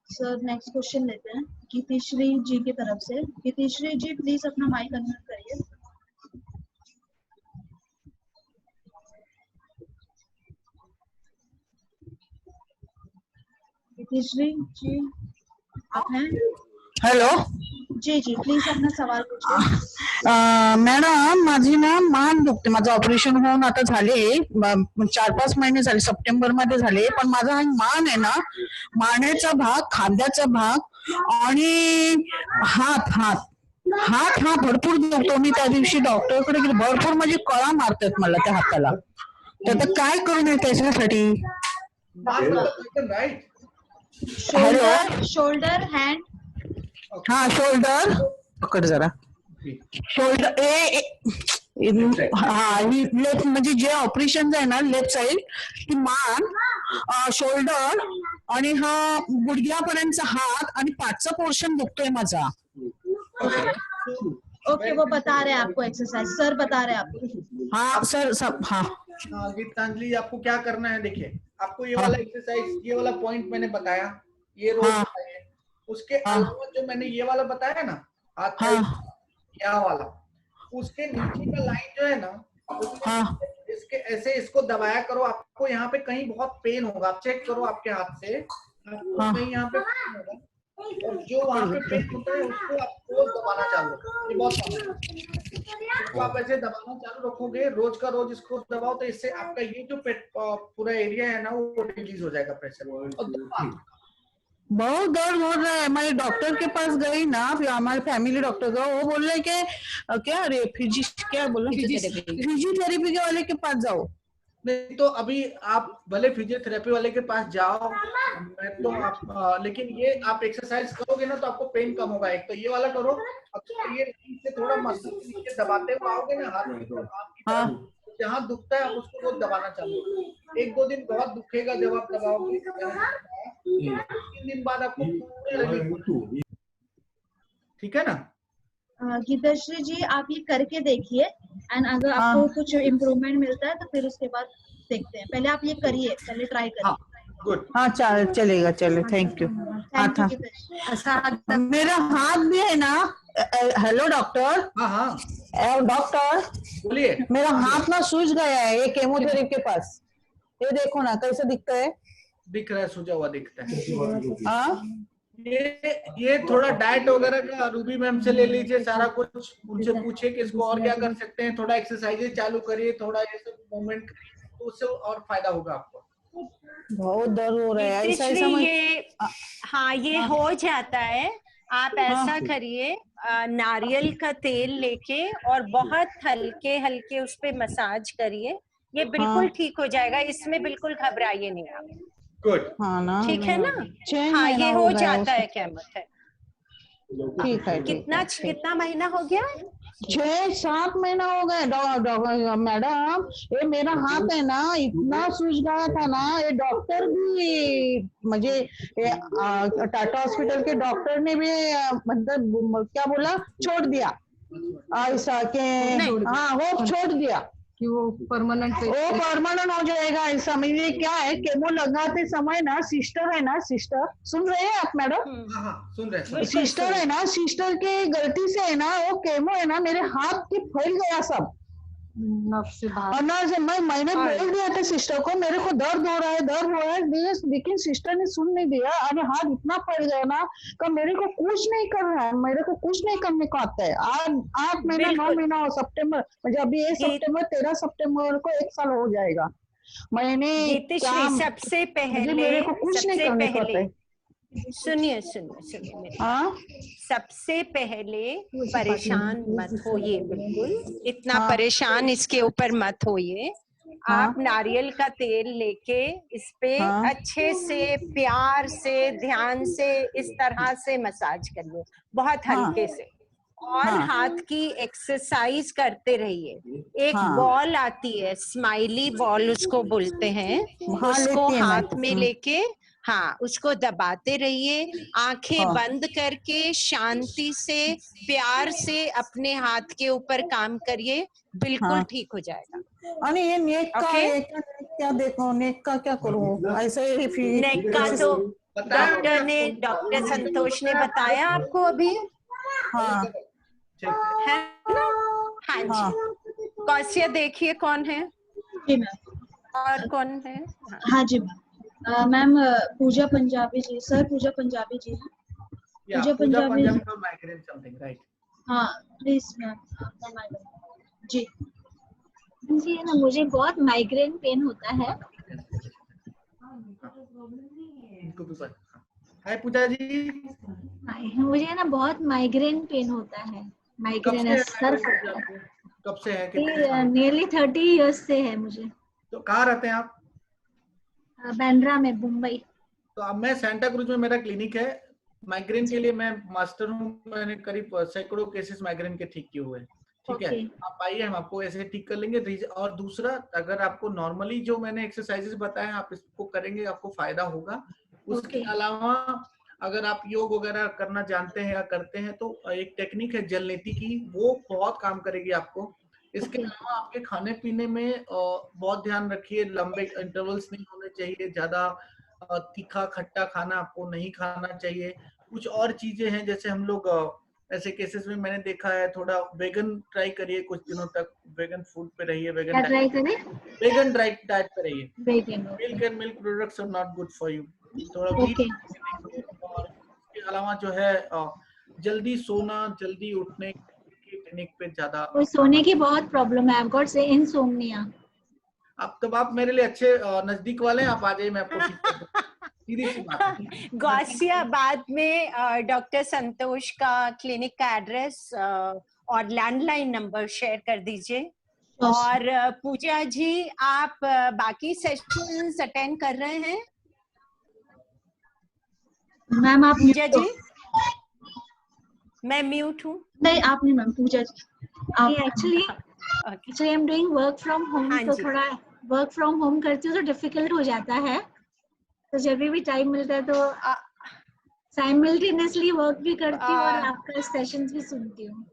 सर नेक्स्ट क्वेश्चन लेते हैं गीतिश्री जी की तरफ से। गीतिश्री जी प्लीज अपना माइक अनम्यूट करिए। गीतिश्री जी आप हैं? हेलो जी जी प्लीज अपना सवाल पूछिए। मॅडम माझी ना मान दुखते. माझं ऑपरेशन होऊन आता झाले 4-5 महिने झाले, सप्टेंबर मध्ये झाले. पण माझा हा मान आहे ना, मानेचा भाग, खांद्याचा भाग आणि हात हात हात हा भरपूर दुखतो. मी त्या दिवशी डॉक्टरकडे गेले, भरपूर म्हणजे कळा मारतात मला त्या हाताला. तर आता काय करू नये त्याच्यासाठी? राइट, शोल्डर हैंड, हा शोल्डर पकड जरा, शोल्डर हा ही लेफ्ट म्हणजे जे ऑपरेशन आहे ना लेफ्ट साइड, ती मान, शोल्डर आणि हा गुडघ्यापर्यंतचा हात आणि पाठचा पोर्शन दुखतोय माझा. ओके वो बता रहे हैं आपको एक्सरसाइज, सर बता रहे हैं आपको. हाँ सर सब हाँ. गीतांजलि आपको क्या करना है, देखिए आपको ये वाला एक्सरसाइज, ये वाला पॉइंट मैंने बताया, ये रोज बताइए. उसके अलावा जो मैंने ये वाला बताया ना, हाथ यहाँ वाला, उसके नीचे का लाइन जो है ना, इसके ऐसे इसको दबाया करो. आपको यहाँ पे कहीं बहुत पेन होगा, आप चेक करो आपके हाथ से, आपको कहीं यहाँ पे पेन होगा, और जो वहाँ पे पेन होता है उसको आपको दबाना चालू रखो. ये बहुत इसको आप ऐसे दबाना चालू रखोगे, रोज का रोज इसको दबाओ, तो इससे आपका ये जो पेट पूरा एरिया है ना वो रिलीज हो जाएगा प्रेशर. और बहुत दर्द हो रहा है. मैं डॉक्टर के पास गई ना, फिर हमारे फैमिली डॉक्टर का, वो बोल रहे कि क्या फिजियोथेरेपी के वाले के पास जाओ. नहीं तो अभी आप भले फिजियोथेरेपी वाले के पास जाओ, मैं तो आप लेकिन ये आप एक्सरसाइज करोगे ना तो आपको पेन कम होगा. एक तो ये वाला करो, अब ये से थोड़ा मसल नीचे दबाते हुए आओगे ना, हाथ जहाँ दुखता है उसको वो दबाना चालू. 1-2 दिन बहुत दुखेगा जब आप दबाओगे, 3 दिन बाद आपको पूरे लगेगा. ठीक है ना? गीताश्री जी आप ये करके देखिए, एंड अगर आपको कुछ इम्प्रूवमेंट मिलता है तो फिर उसके बाद देखते हैं. पहले आप ये करिए, पहले ट्राई करिए. गुड. हाँ चलेगा, चले, थैंक यू. मेरा हाथ भी है ना. Hello doctor. हाँ डॉक्टर बोलिए. मेरा हाथ ना सूज गया है, ये केमोथेरेपी के पास. ये देखो ना कैसे दिखता है. दिख रहा है, सूजा हुआ दिखता है. हाँ ये थोड़ा डाइट वगैरह का रूबी मैम से ले लीजिए सारा कुछ, उनसे पूछिए कि इसको और क्या कर सकते हैं. थोड़ा एक्सरसाइजेज चालू करिए, थोड़ा ये सब मूवमेंट करिए, तो उससे और फायदा होगा आपको. बहुत दर्द हो रहा है ऐसा ये हाँ ये हो जाता है. आप ऐसा करिए, नारियल का तेल लेके और बहुत हल्के हल्के उस पे मसाज करिए, ये बिल्कुल ठीक हो जाएगा. इसमें बिल्कुल घबराइए नहीं आप. गुड. हाँ ना, ठीक है ना. हाँ ये हो जाता है केमोथेरेपी. ठीक है. कितना महीना हो गया? 6-7 महीना हो गए. मैडम ये मेरा हाथ है ना इतना सूज गया था ना, ये डॉक्टर भी मुझे टाटा हॉस्पिटल के डॉक्टर ने भी मतलब क्या बोला, छोड़ दिया ऐसा के. हाँ वो छोड़ दिया कि वो परमानेंट हो जाएगा ऐसा. मुझे क्या है, केमो लगाते समय ना सिस्टर है ना, सिस्टर सुन रहे हैं आप मैडम? सुन रहे हैं. सिस्टर है ना, सिस्टर के गलती से है ना वो केमो है ना मेरे हाथ की फैल गया सब. और ना मैंने बोल दिया था सिस्टर को मेरे को दर्द हो रहा है, लेकिन सिस्टर ने सुन नहीं दिया. अरे हाथ इतना फैल गया ना कि मेरे को कुछ नहीं कर रहा है, मेरे को कुछ नहीं करने को आता है. 8 महीना 9 महीना हो, सितंबर म्हणजे अभी ये सितंबर 13 सितंबर को 1 साल हो जाएगा. मैंने सबसे पहले मेरे को कुछ नहीं करने को आता है. सुनिए सबसे पहले परेशान मत होइए, बिल्कुल इतना परेशान इसके ऊपर मत होइए. आप नारियल का तेल लेके इस पे अच्छे से प्यार से ध्यान से इस तरह से मसाज करिए, बहुत हल्के से. और हाथ की एक्सरसाइज करते रहिए. एक बॉल आती है, स्माइली बॉल उसको बोलते हैं, उसको हाथ में लेके उसको दबाते रहिए. आंखें बंद करके शांति से प्यार से अपने हाथ के ऊपर काम करिए, बिल्कुल ठीक हो जाएगा. और ये नेक का क्या देखो, नेक का क्या करूं ऐसे ही. नेक का तो डॉक्टर संतोष ने बताया आपको अभी. है ना. हाँ जी. कौशिया देखिए कौन है. जी मैम. और कौन है. हाँ जी मैम. पूजा पंजाबी जी. सर पूजा पंजाबी जी. पूजा पंजाबी माइग्रेन समथिंग राइट. हाँ प्लीज मैम अपना माइक। जी जी है ना, मुझे बहुत माइग्रेन पेन होता है। इनको भी पता। हाय पूजा जी। मुझे है ना बहुत माइग्रेन पेन होता है। कब माइग्रेन से है, है सर migraine आपको? कब से है, कितने साल? नियरली 30 इयर्स से है मुझे। तो कहाँ रहते हैं आप? बांद्रा में, मुंबई। तो अब मैं सेंटा क्रूज में मेरा क्लिनिक है। माइग्रेन के जी। लिए मैं मास्टर हूँ। मैंने करीब सैकड़ों केसेस माइग्रेन के ठीक किए हुए हैं। ठीक है, ओके। आप आइए, हम आपको ऐसे ठीक कर लेंगे। और दूसरा, अगर आपको नॉर्मली जो मैंने एक्सरसाइजेस बताए हैं आप इसको करेंगे, आपको फायदा होगा। उसके ओके। अलावा अगर आप योग वगैरह करना जानते हैं या करते हैं तो एक टेक्निक है जल नीति की, वो बहुत काम करेगी आपको। इसके ओके। अलावा आपके खाने पीने में बहुत ध्यान रखिए, लंबे इंटरवल्स नहीं होने चाहिए, ज्यादा तीखा खट्टा खाना आपको नहीं खाना चाहिए। कुछ और चीजें हैं, जैसे हम लोग ऐसे केसेस में मैंने देखा है, थोड़ा वेगन ट्राई करिए कुछ दिनों तक, वेगन फूड पे रहिए, क्या ट्राई करें? वेगन डाइट पे रहिए। Vegan. Milk and milk products are not good for you. थोड़ा वीट। ओके। और इसके अलावा जो है जल्दी सोना, जल्दी उठने की टेक्निक पे ज्यादा। कोई सोने की बहुत प्रॉब्लम है, आई गॉट से इनसोम्निया। आप मेरे लिए अच्छे नजदीक वाले हैं, आप आ जाइए, मैं आपको ठीक कर दूंगा। सीधी सी बात है। गौसियाबाद में डॉक्टर संतोष का क्लिनिक का एड्रेस और लैंडलाइन नंबर शेयर कर दीजिए। और पूजा जी, आप बाकी सेशंस अटेंड कर रहे हैं? मैम आप पूजा जी, मैं म्यूट हूँ। नहीं, आप नहीं मैम, पूजा जी आप। Actually I am doing work from home, हाँ तो जी। थोड़ा वर्क फ्रॉम होम करती हूँ तो डिफिकल्ट हो जाता है, तो जब भी टाइम मिलता है तो साइमल्टेनियसली वर्क भी करती हूँ और आपका सेशंस भी सुनती हूँ।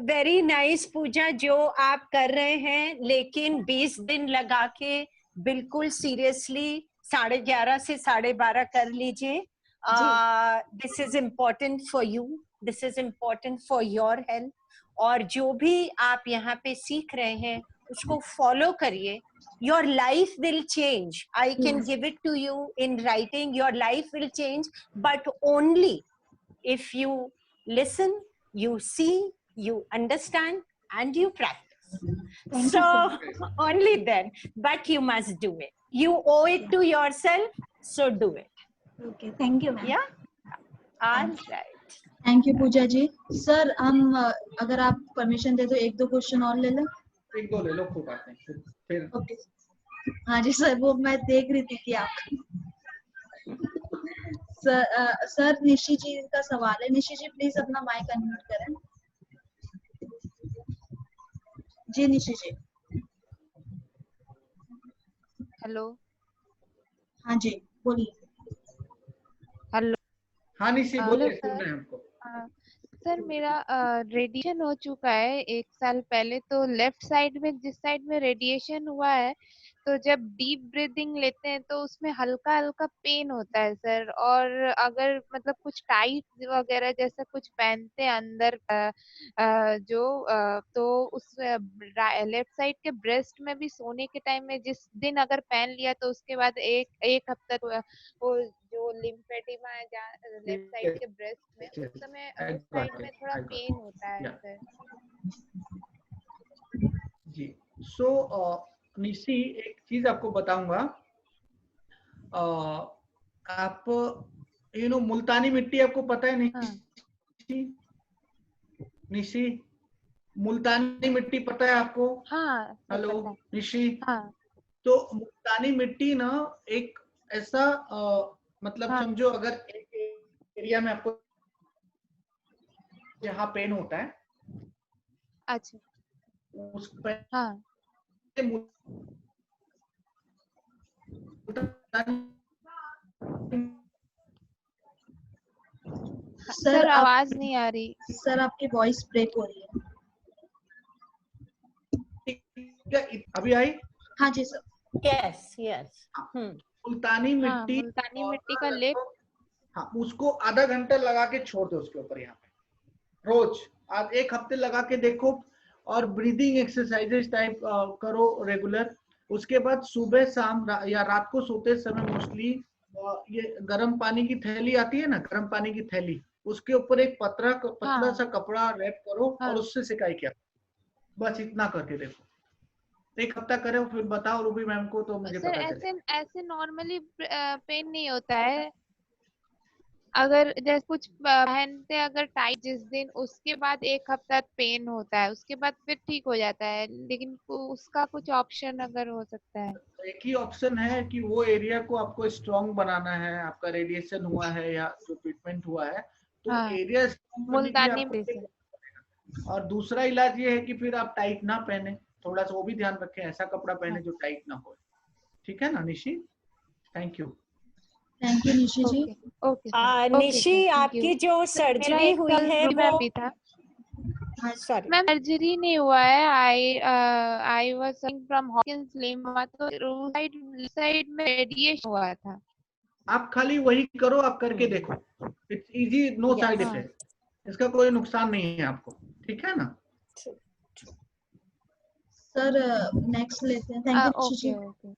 वेरी नाइस पूजा, जो आप कर रहे हैं, लेकिन 20 दिन लगा के बिल्कुल सीरियसली 11:30 से 12:30 कर लीजिए। This is important for you, this is important for your health. और जो भी आप यहाँ पे सीख रहे हैं उसको फॉलो करिए। Your life will change. I can give it to you in writing. Your life will change, but only if you listen, you see, you understand, and you practice. So only then, but you must do it. You owe it to yourself, so do it. Okay, thank you, ma'am. Yeah. All right. Thank you Puja ji. Sir हम अगर आप permission दे तो 1-2 question और ले लें। 1-2 ले लो, कोई बात नहीं। फिर ओके। हाँ जी सर, वो मैं देख रही थी कि आप सर निशी जी का सवाल है। निशी जी प्लीज अपना माइक अनम्यूट करें। जी निशी जी। हेलो। हाँ जी बोलिए। हेलो। हाँ निशी बोलिए, सुन रहे हैं आपको। सर मेरा रेडिएशन हो चुका है 1 साल पहले, तो लेफ्ट साइड में, जिस साइड में रेडिएशन हुआ है, तो जब डीप ब्रीदिंग लेते हैं तो उसमें हल्का हल्का पेन होता है सर। और अगर मतलब कुछ टाइट वगैरह जैसा कुछ पहनते हैं अंदर तो उस लेफ्ट साइड के ब्रेस्ट में भी सोने के टाइम में जिस दिन अगर पहन लिया तो उसके बाद एक हफ्ता वो जो लिम्फेडिमा है लेफ्ट साइड के ब्रेस्ट में, उस समय उस साइड में थोड़ा पेन होता है सर। जी। सो निशी, एक चीज आपको बताऊंगा। आप मुल्तानी मिट्टी आपको पता है निशी? निशी, मुल्तानी मिट्टी पता है आपको? हाँ। हेलो निशी। हाँ। तो मुल्तानी मिट्टी ना एक ऐसा मतलब हाँ। समझो, अगर एक एरिया में आपको जहाँ पेन होता है, अच्छा, उस पे हाँ, सर आवाज नहीं आ रही। सर आपकी वॉइस ब्रेक हो रही है। अभी आई? हाँ जी सर। Yes yes. मुल्तानी मिट्टी, मुल्तानी मिट्टी का लेप, हाँ, उसको आधा घंटा लगा के छोड़ दो उसके ऊपर, यहाँ पे रोज आज 1 हफ्ते लगा के देखो, और ब्रीदिंग एक्सरसाइजेस टाइप करो रेगुलर। उसके बाद सुबह शाम या रात को सोते समय मोस्टली ये गर्म पानी की थैली आती है ना, गर्म पानी की थैली, उसके ऊपर एक पतला हाँ सा कपड़ा रैप करो हाँ और उससे सिकाई किया, बस इतना करके देखो। 1 हफ्ता करो फिर बताओ रूबी मैम को, तो मुझे सर पता ऐसे चलेगा। ऐसे नॉर्मली पेन नहीं होता है? अगर जैसे कुछ पहनते हैं अगर टाइट जिस दिन, उसके बाद 1 हफ्ता पेन होता है, उसके बाद फिर ठीक हो जाता है, लेकिन उसका कुछ ऑप्शन अगर हो सकता है? एक ही ऑप्शन है कि वो एरिया को आपको स्ट्रांग बनाना है, आपका रेडिएशन हुआ है या जो ट्रीटमेंट हुआ है, तो हाँ एरिया स्ट्रांग करने के लिए मुल्तानी आपको मिट्टी से। और दूसरा इलाज ये है कि फिर आप टाइट ना पहने, थोड़ा सा वो भी ध्यान रखें, ऐसा कपड़ा पहने जो टाइट ना हो। ठीक है ना Nishi? Thank you. Thank you Nishi ji. Okay okay sir, okay Nishi, sir, thank आपकी यू। जो मेरा सर्जरी एक हुई कल है रूबी मैम भी था। सॉरी मैम सर्जरी नहीं हुआ है, I was suffering from Hawkins lymphoma, तो साइड में रेडिएशन हुआ था। आप खाली वही करो, आप करके देखो, इट्स इजी, नो साइड हाँ इफेक्ट, इसका कोई नुकसान नहीं है आपको। ठीक है ना? सर नेक्स्ट लेते हैं। Thank you Nishi ji. Okay okay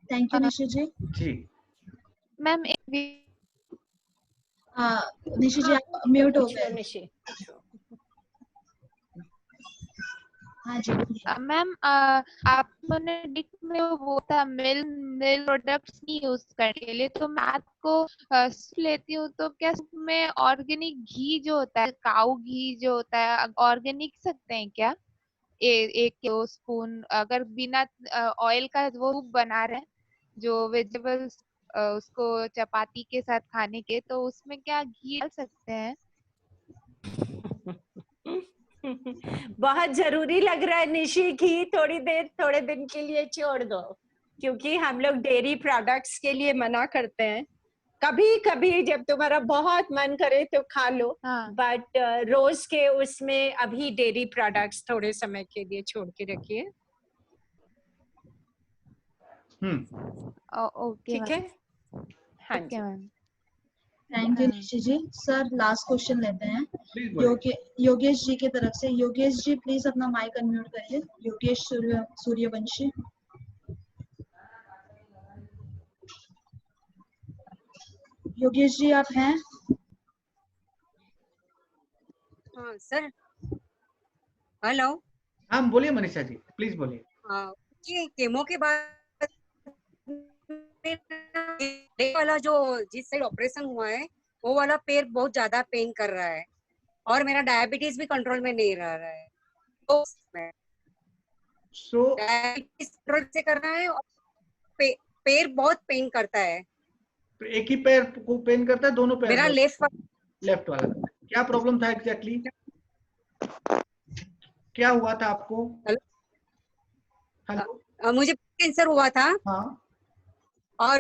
thank you Nishi ji. जी मैम निशी जी आप म्यूट हो पूछो गए। निशी। हाँ जी बोलिए। मैम आपने डिक में वो था मिल प्रोडक्ट्स नहीं यूज करने के लिए, तो मैं आपको सूप लेती हूँ, तो क्या सूप में ऑर्गेनिक घी जो होता है, काऊ घी जो होता है, ऑर्गेनिक सकते हैं क्या? 1 स्पून, अगर बिना ऑयल का वो सूप बना रहे हैं जो वेजिटेबल्स उसको चपाती के साथ खाने के, तो उसमें क्या घी डाल सकते हैं? बहुत जरूरी लग रहा है निशी, घी थोड़े दिन के लिए छोड़ दो, क्योंकि हम लोग डेयरी प्रोडक्ट्स के लिए मना करते हैं। कभी कभी जब तुम्हारा बहुत मन करे तो खा लो, हाँ बट रोज के उसमें अभी डेयरी प्रोडक्ट्स थोड़े समय के लिए छोड़ के रखिए। ओके ठीक है? हाँ ओके जी। Ma'am. Thank you Nishi ji. Sir last question लेते हैं प्लीज बोलिए। योगेश जी की तरफ से। योगेश जी प्लीज अपना माइक अनम्यूट करिए। योगेश सूर्यवंशी। योगेश जी आप हैं? हाँ सर, हेलो। हाँ बोलिए मनीषा जी, प्लीज बोलिए। जी केमो के बाद ये वाला जो जिस साइड ऑपरेशन हुआ है वो वाला पैर बहुत ज्यादा पेन कर रहा है, और मेरा डायबिटीज भी कंट्रोल में नहीं रह रहा है, तो डायबिटीज कंट्रोल से कर रहा है और पैर बहुत पेन करता है। तो एक ही पैर को पेन करता है, दोनों पैर? मेरा लेफ्ट वाला। क्या प्रॉब्लम था एग्जैक्टली? क्या हुआ था आपको? हेलो मुझे कैंसर हुआ था। हाँ। और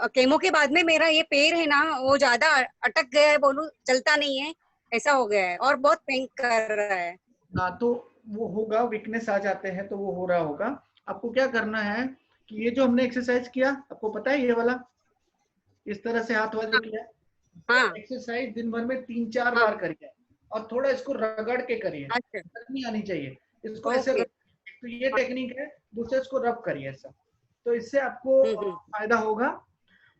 केमो के बाद में मेरा ये पैर है ना वो ज्यादा अटक गया है, बोलूं चलता नहीं है, ऐसा हो गया है और बहुत पेन कर रहा है। हाँ तो वो होगा, वीकनेस आ जाते हैं तो वो हो रहा होगा। आपको क्या करना है कि ये जो हमने एक्सरसाइज किया, आपको पता है ये वाला, इस तरह से हाथ वाले किया, हाँ। एक्सरसाइज दिन भर में 3-4 बार करिए और थोड़ा इसको रगड़ के करिए। नहीं आनी चाहिए इसको, ऐसे तो ये टेक्निक है। दूसरे इसको रब करिए ऐसा, तो इससे आपको फायदा होगा।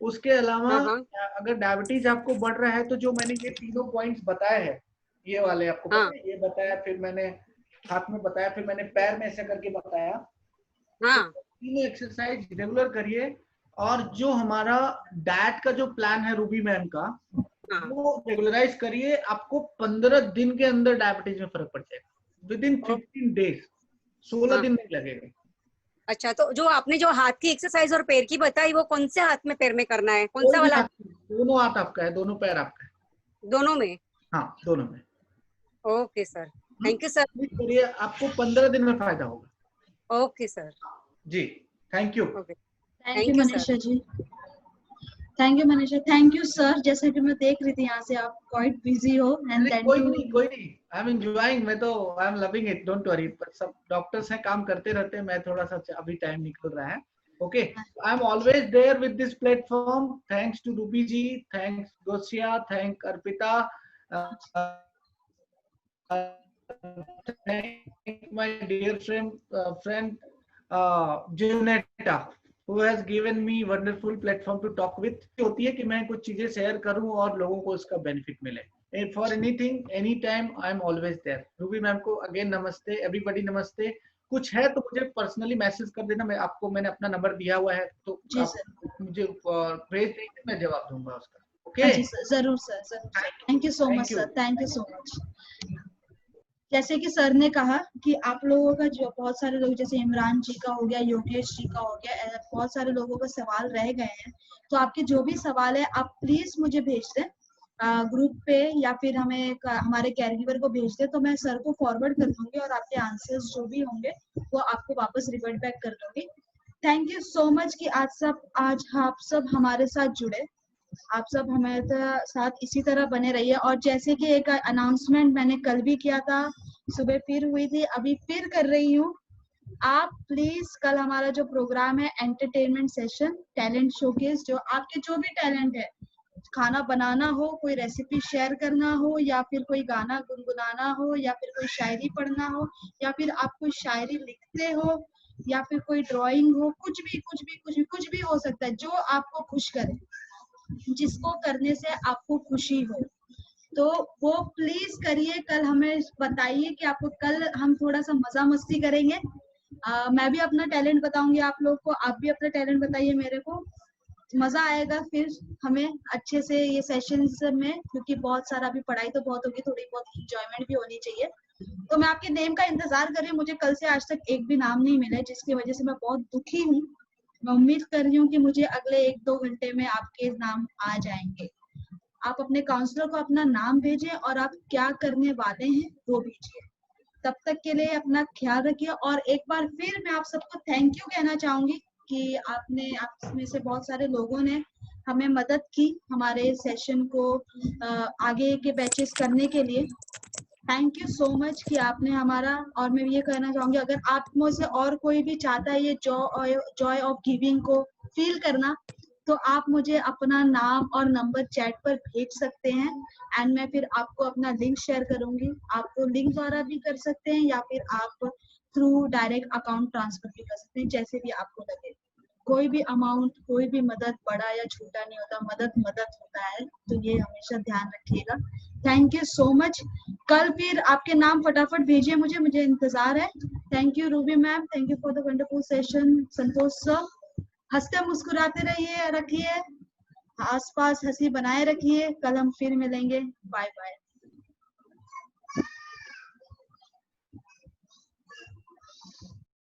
उसके अलावा अगर डायबिटीज आपको बढ़ रहा है तो जो मैंने ये तीनों पॉइंट्स बताए हैं, ये वाले आपको पता है, ये बताया, फिर मैंने हाथ में बताया, फिर मैंने पैर में ऐसा करके बताया। तो तीनों एक्सरसाइज रेगुलर करिए, और जो हमारा डाइट का जो प्लान है रूबी मैम का, वो रेगुलराइज करिए। आपको 15 दिन के अंदर डायबिटीज में फर्क पड़ जाएगा, विद इन 15 डेज, 16 दिन नहीं लगेगा। अच्छा, तो जो आपने जो हाथ की एक्सरसाइज और पैर की बताई, वो कौन से हाथ में पैर में करना है, कौन सा वाला? दोनों हाथ आपका है, दोनों पैर आपका है। दोनों में? हाँ दोनों में। Okay sir, thank you sir. करिए, आपको 15 दिन में फायदा होगा। Okay sir ji, thank you. Thank you Manisha ji. Thank you Manisha. Thank you sir. जैसे कि मैं देख रही थी यहाँ से आप क्वाइट बिजी हो, एंड कोई नहीं, आई एम एंजॉयिंग, मैं तो I am loving it, don't worry. सब डॉक्टर्स हैं, काम करते रहते हैं, मैं थोड़ा सा अभी टाइम निकल रहा है। Okay, I am always there with this platform. Thanks to Ruby ji, thanks Gausia, thank Arpita, thank my dear friend Junetta, who has given me wonderful platform to talk with। होती है कि मैं कुछ चीजें शेयर करूं और लोगों को इसका बेनिफिट मिले। For anything any time I am always there. Ruby ma'am को अगेन नमस्ते, एवरीबॉडी नमस्ते। कुछ है तो मुझे पर्सनली मैसेज कर देना, मैंने अपना नंबर दिया हुआ है, तो जी आप सर, मुझे भेज देंगे, मैं जवाब दूंगा उसका। हाँ ओके, जी सर, जरूर सर, जरूर sir. Thank you so much sir, thank you so much. जैसे कि सर ने कहा कि आप लोगों का जो बहुत सारे लोग, जैसे इमरान जी का हो गया, योगेश जी का हो गया, बहुत सारे लोगों का सवाल रह गए हैं, तो आपके जो भी सवाल है आप प्लीज मुझे भेज दें ग्रुप पे, या फिर हमारे कैरियर को भेज दें, तो मैं सर को फॉरवर्ड कर दूंगी और आपके आंसर्स जो भी होंगे वो आपको वापस रिवर्ट बैक कर दूंगी। थैंक यू सो मच कि आज आप सब हमारे साथ जुड़े, आप सब हमारे साथ इसी तरह बने रहिए। और जैसे कि एक अनाउंसमेंट मैंने कल भी किया था, सुबह फिर हुई थी, अभी फिर कर रही हूँ, आप प्लीज कल हमारा जो प्रोग्राम है एंटरटेनमेंट सेशन, टैलेंट शोकेस, जो आपके जो भी टैलेंट है, खाना बनाना हो, कोई रेसिपी शेयर करना हो, या फिर कोई गाना गुनगुनाना हो, या फिर कोई शायरी पढ़ना हो, या फिर आप कोई शायरी लिखते हो, या फिर कोई ड्राइंग हो, कुछ भी हो सकता है जो आपको खुश करे, जिसको करने से आपको खुशी हो, तो वो प्लीज करिए। कल हमें बताइए कि आपको, कल हम थोड़ा सा मजा मस्ती करेंगे, मैं भी अपना टैलेंट बताऊंगी आप लोग को, आप भी अपना टैलेंट बताइए मेरे को, मजा आएगा फिर हमें अच्छे से ये सेशंस में, क्योंकि बहुत सारा अभी पढ़ाई तो बहुत होगी, थोड़ी बहुत इंजॉयमेंट भी होनी चाहिए। तो मैं आपके नेम का इंतजार कर रही हूँ, मुझे कल से आज तक एक भी नाम नहीं मिला है, जिसकी वजह से मैं बहुत दुखी हूँ। मैं उम्मीद कर रही हूँ कि मुझे अगले 1-2 घंटे में आपके नाम आ जाएंगे। आप अपने काउंसलर को अपना नाम भेजें और आप क्या करने वाले हैं वो भेजिए। तब तक के लिए अपना ख्याल रखिए, और एक बार फिर मैं आप सबको थैंक यू कहना चाहूंगी कि आप में से बहुत सारे लोगों ने हमें मदद की हमारे सेशन को आगे के बैचेस करने के लिए। थैंक यू सो मच कि आपने हमारा, और मैं ये कहना चाहूंगी, अगर आप में से और कोई भी चाहता है ये जॉय ऑफ गिविंग को फील करना, तो आप मुझे अपना नाम और नंबर चैट पर भेज सकते हैं, एंड मैं फिर आपको अपना लिंक शेयर करूंगी। आप वो लिंक द्वारा भी कर सकते हैं, या फिर आप थ्रू डायरेक्ट अकाउंट ट्रांसफर भी कर सकते हैं, जैसे भी आपको लगे। कोई भी अमाउंट, कोई भी मदद बड़ा या छोटा नहीं होता, मदद होता है, तो ये हमेशा ध्यान रखिएगा। Thank you so much. कल फिर आपके नाम फटाफट भेजिए, मुझे इंतजार है। Thank you Ruby ma'am, thank you for the wonderful session. Santosh sir, हंसते मुस्कुराते रहिए, आसपास हंसी बनाए रखिए। कल हम फिर मिलेंगे, बाय बाय।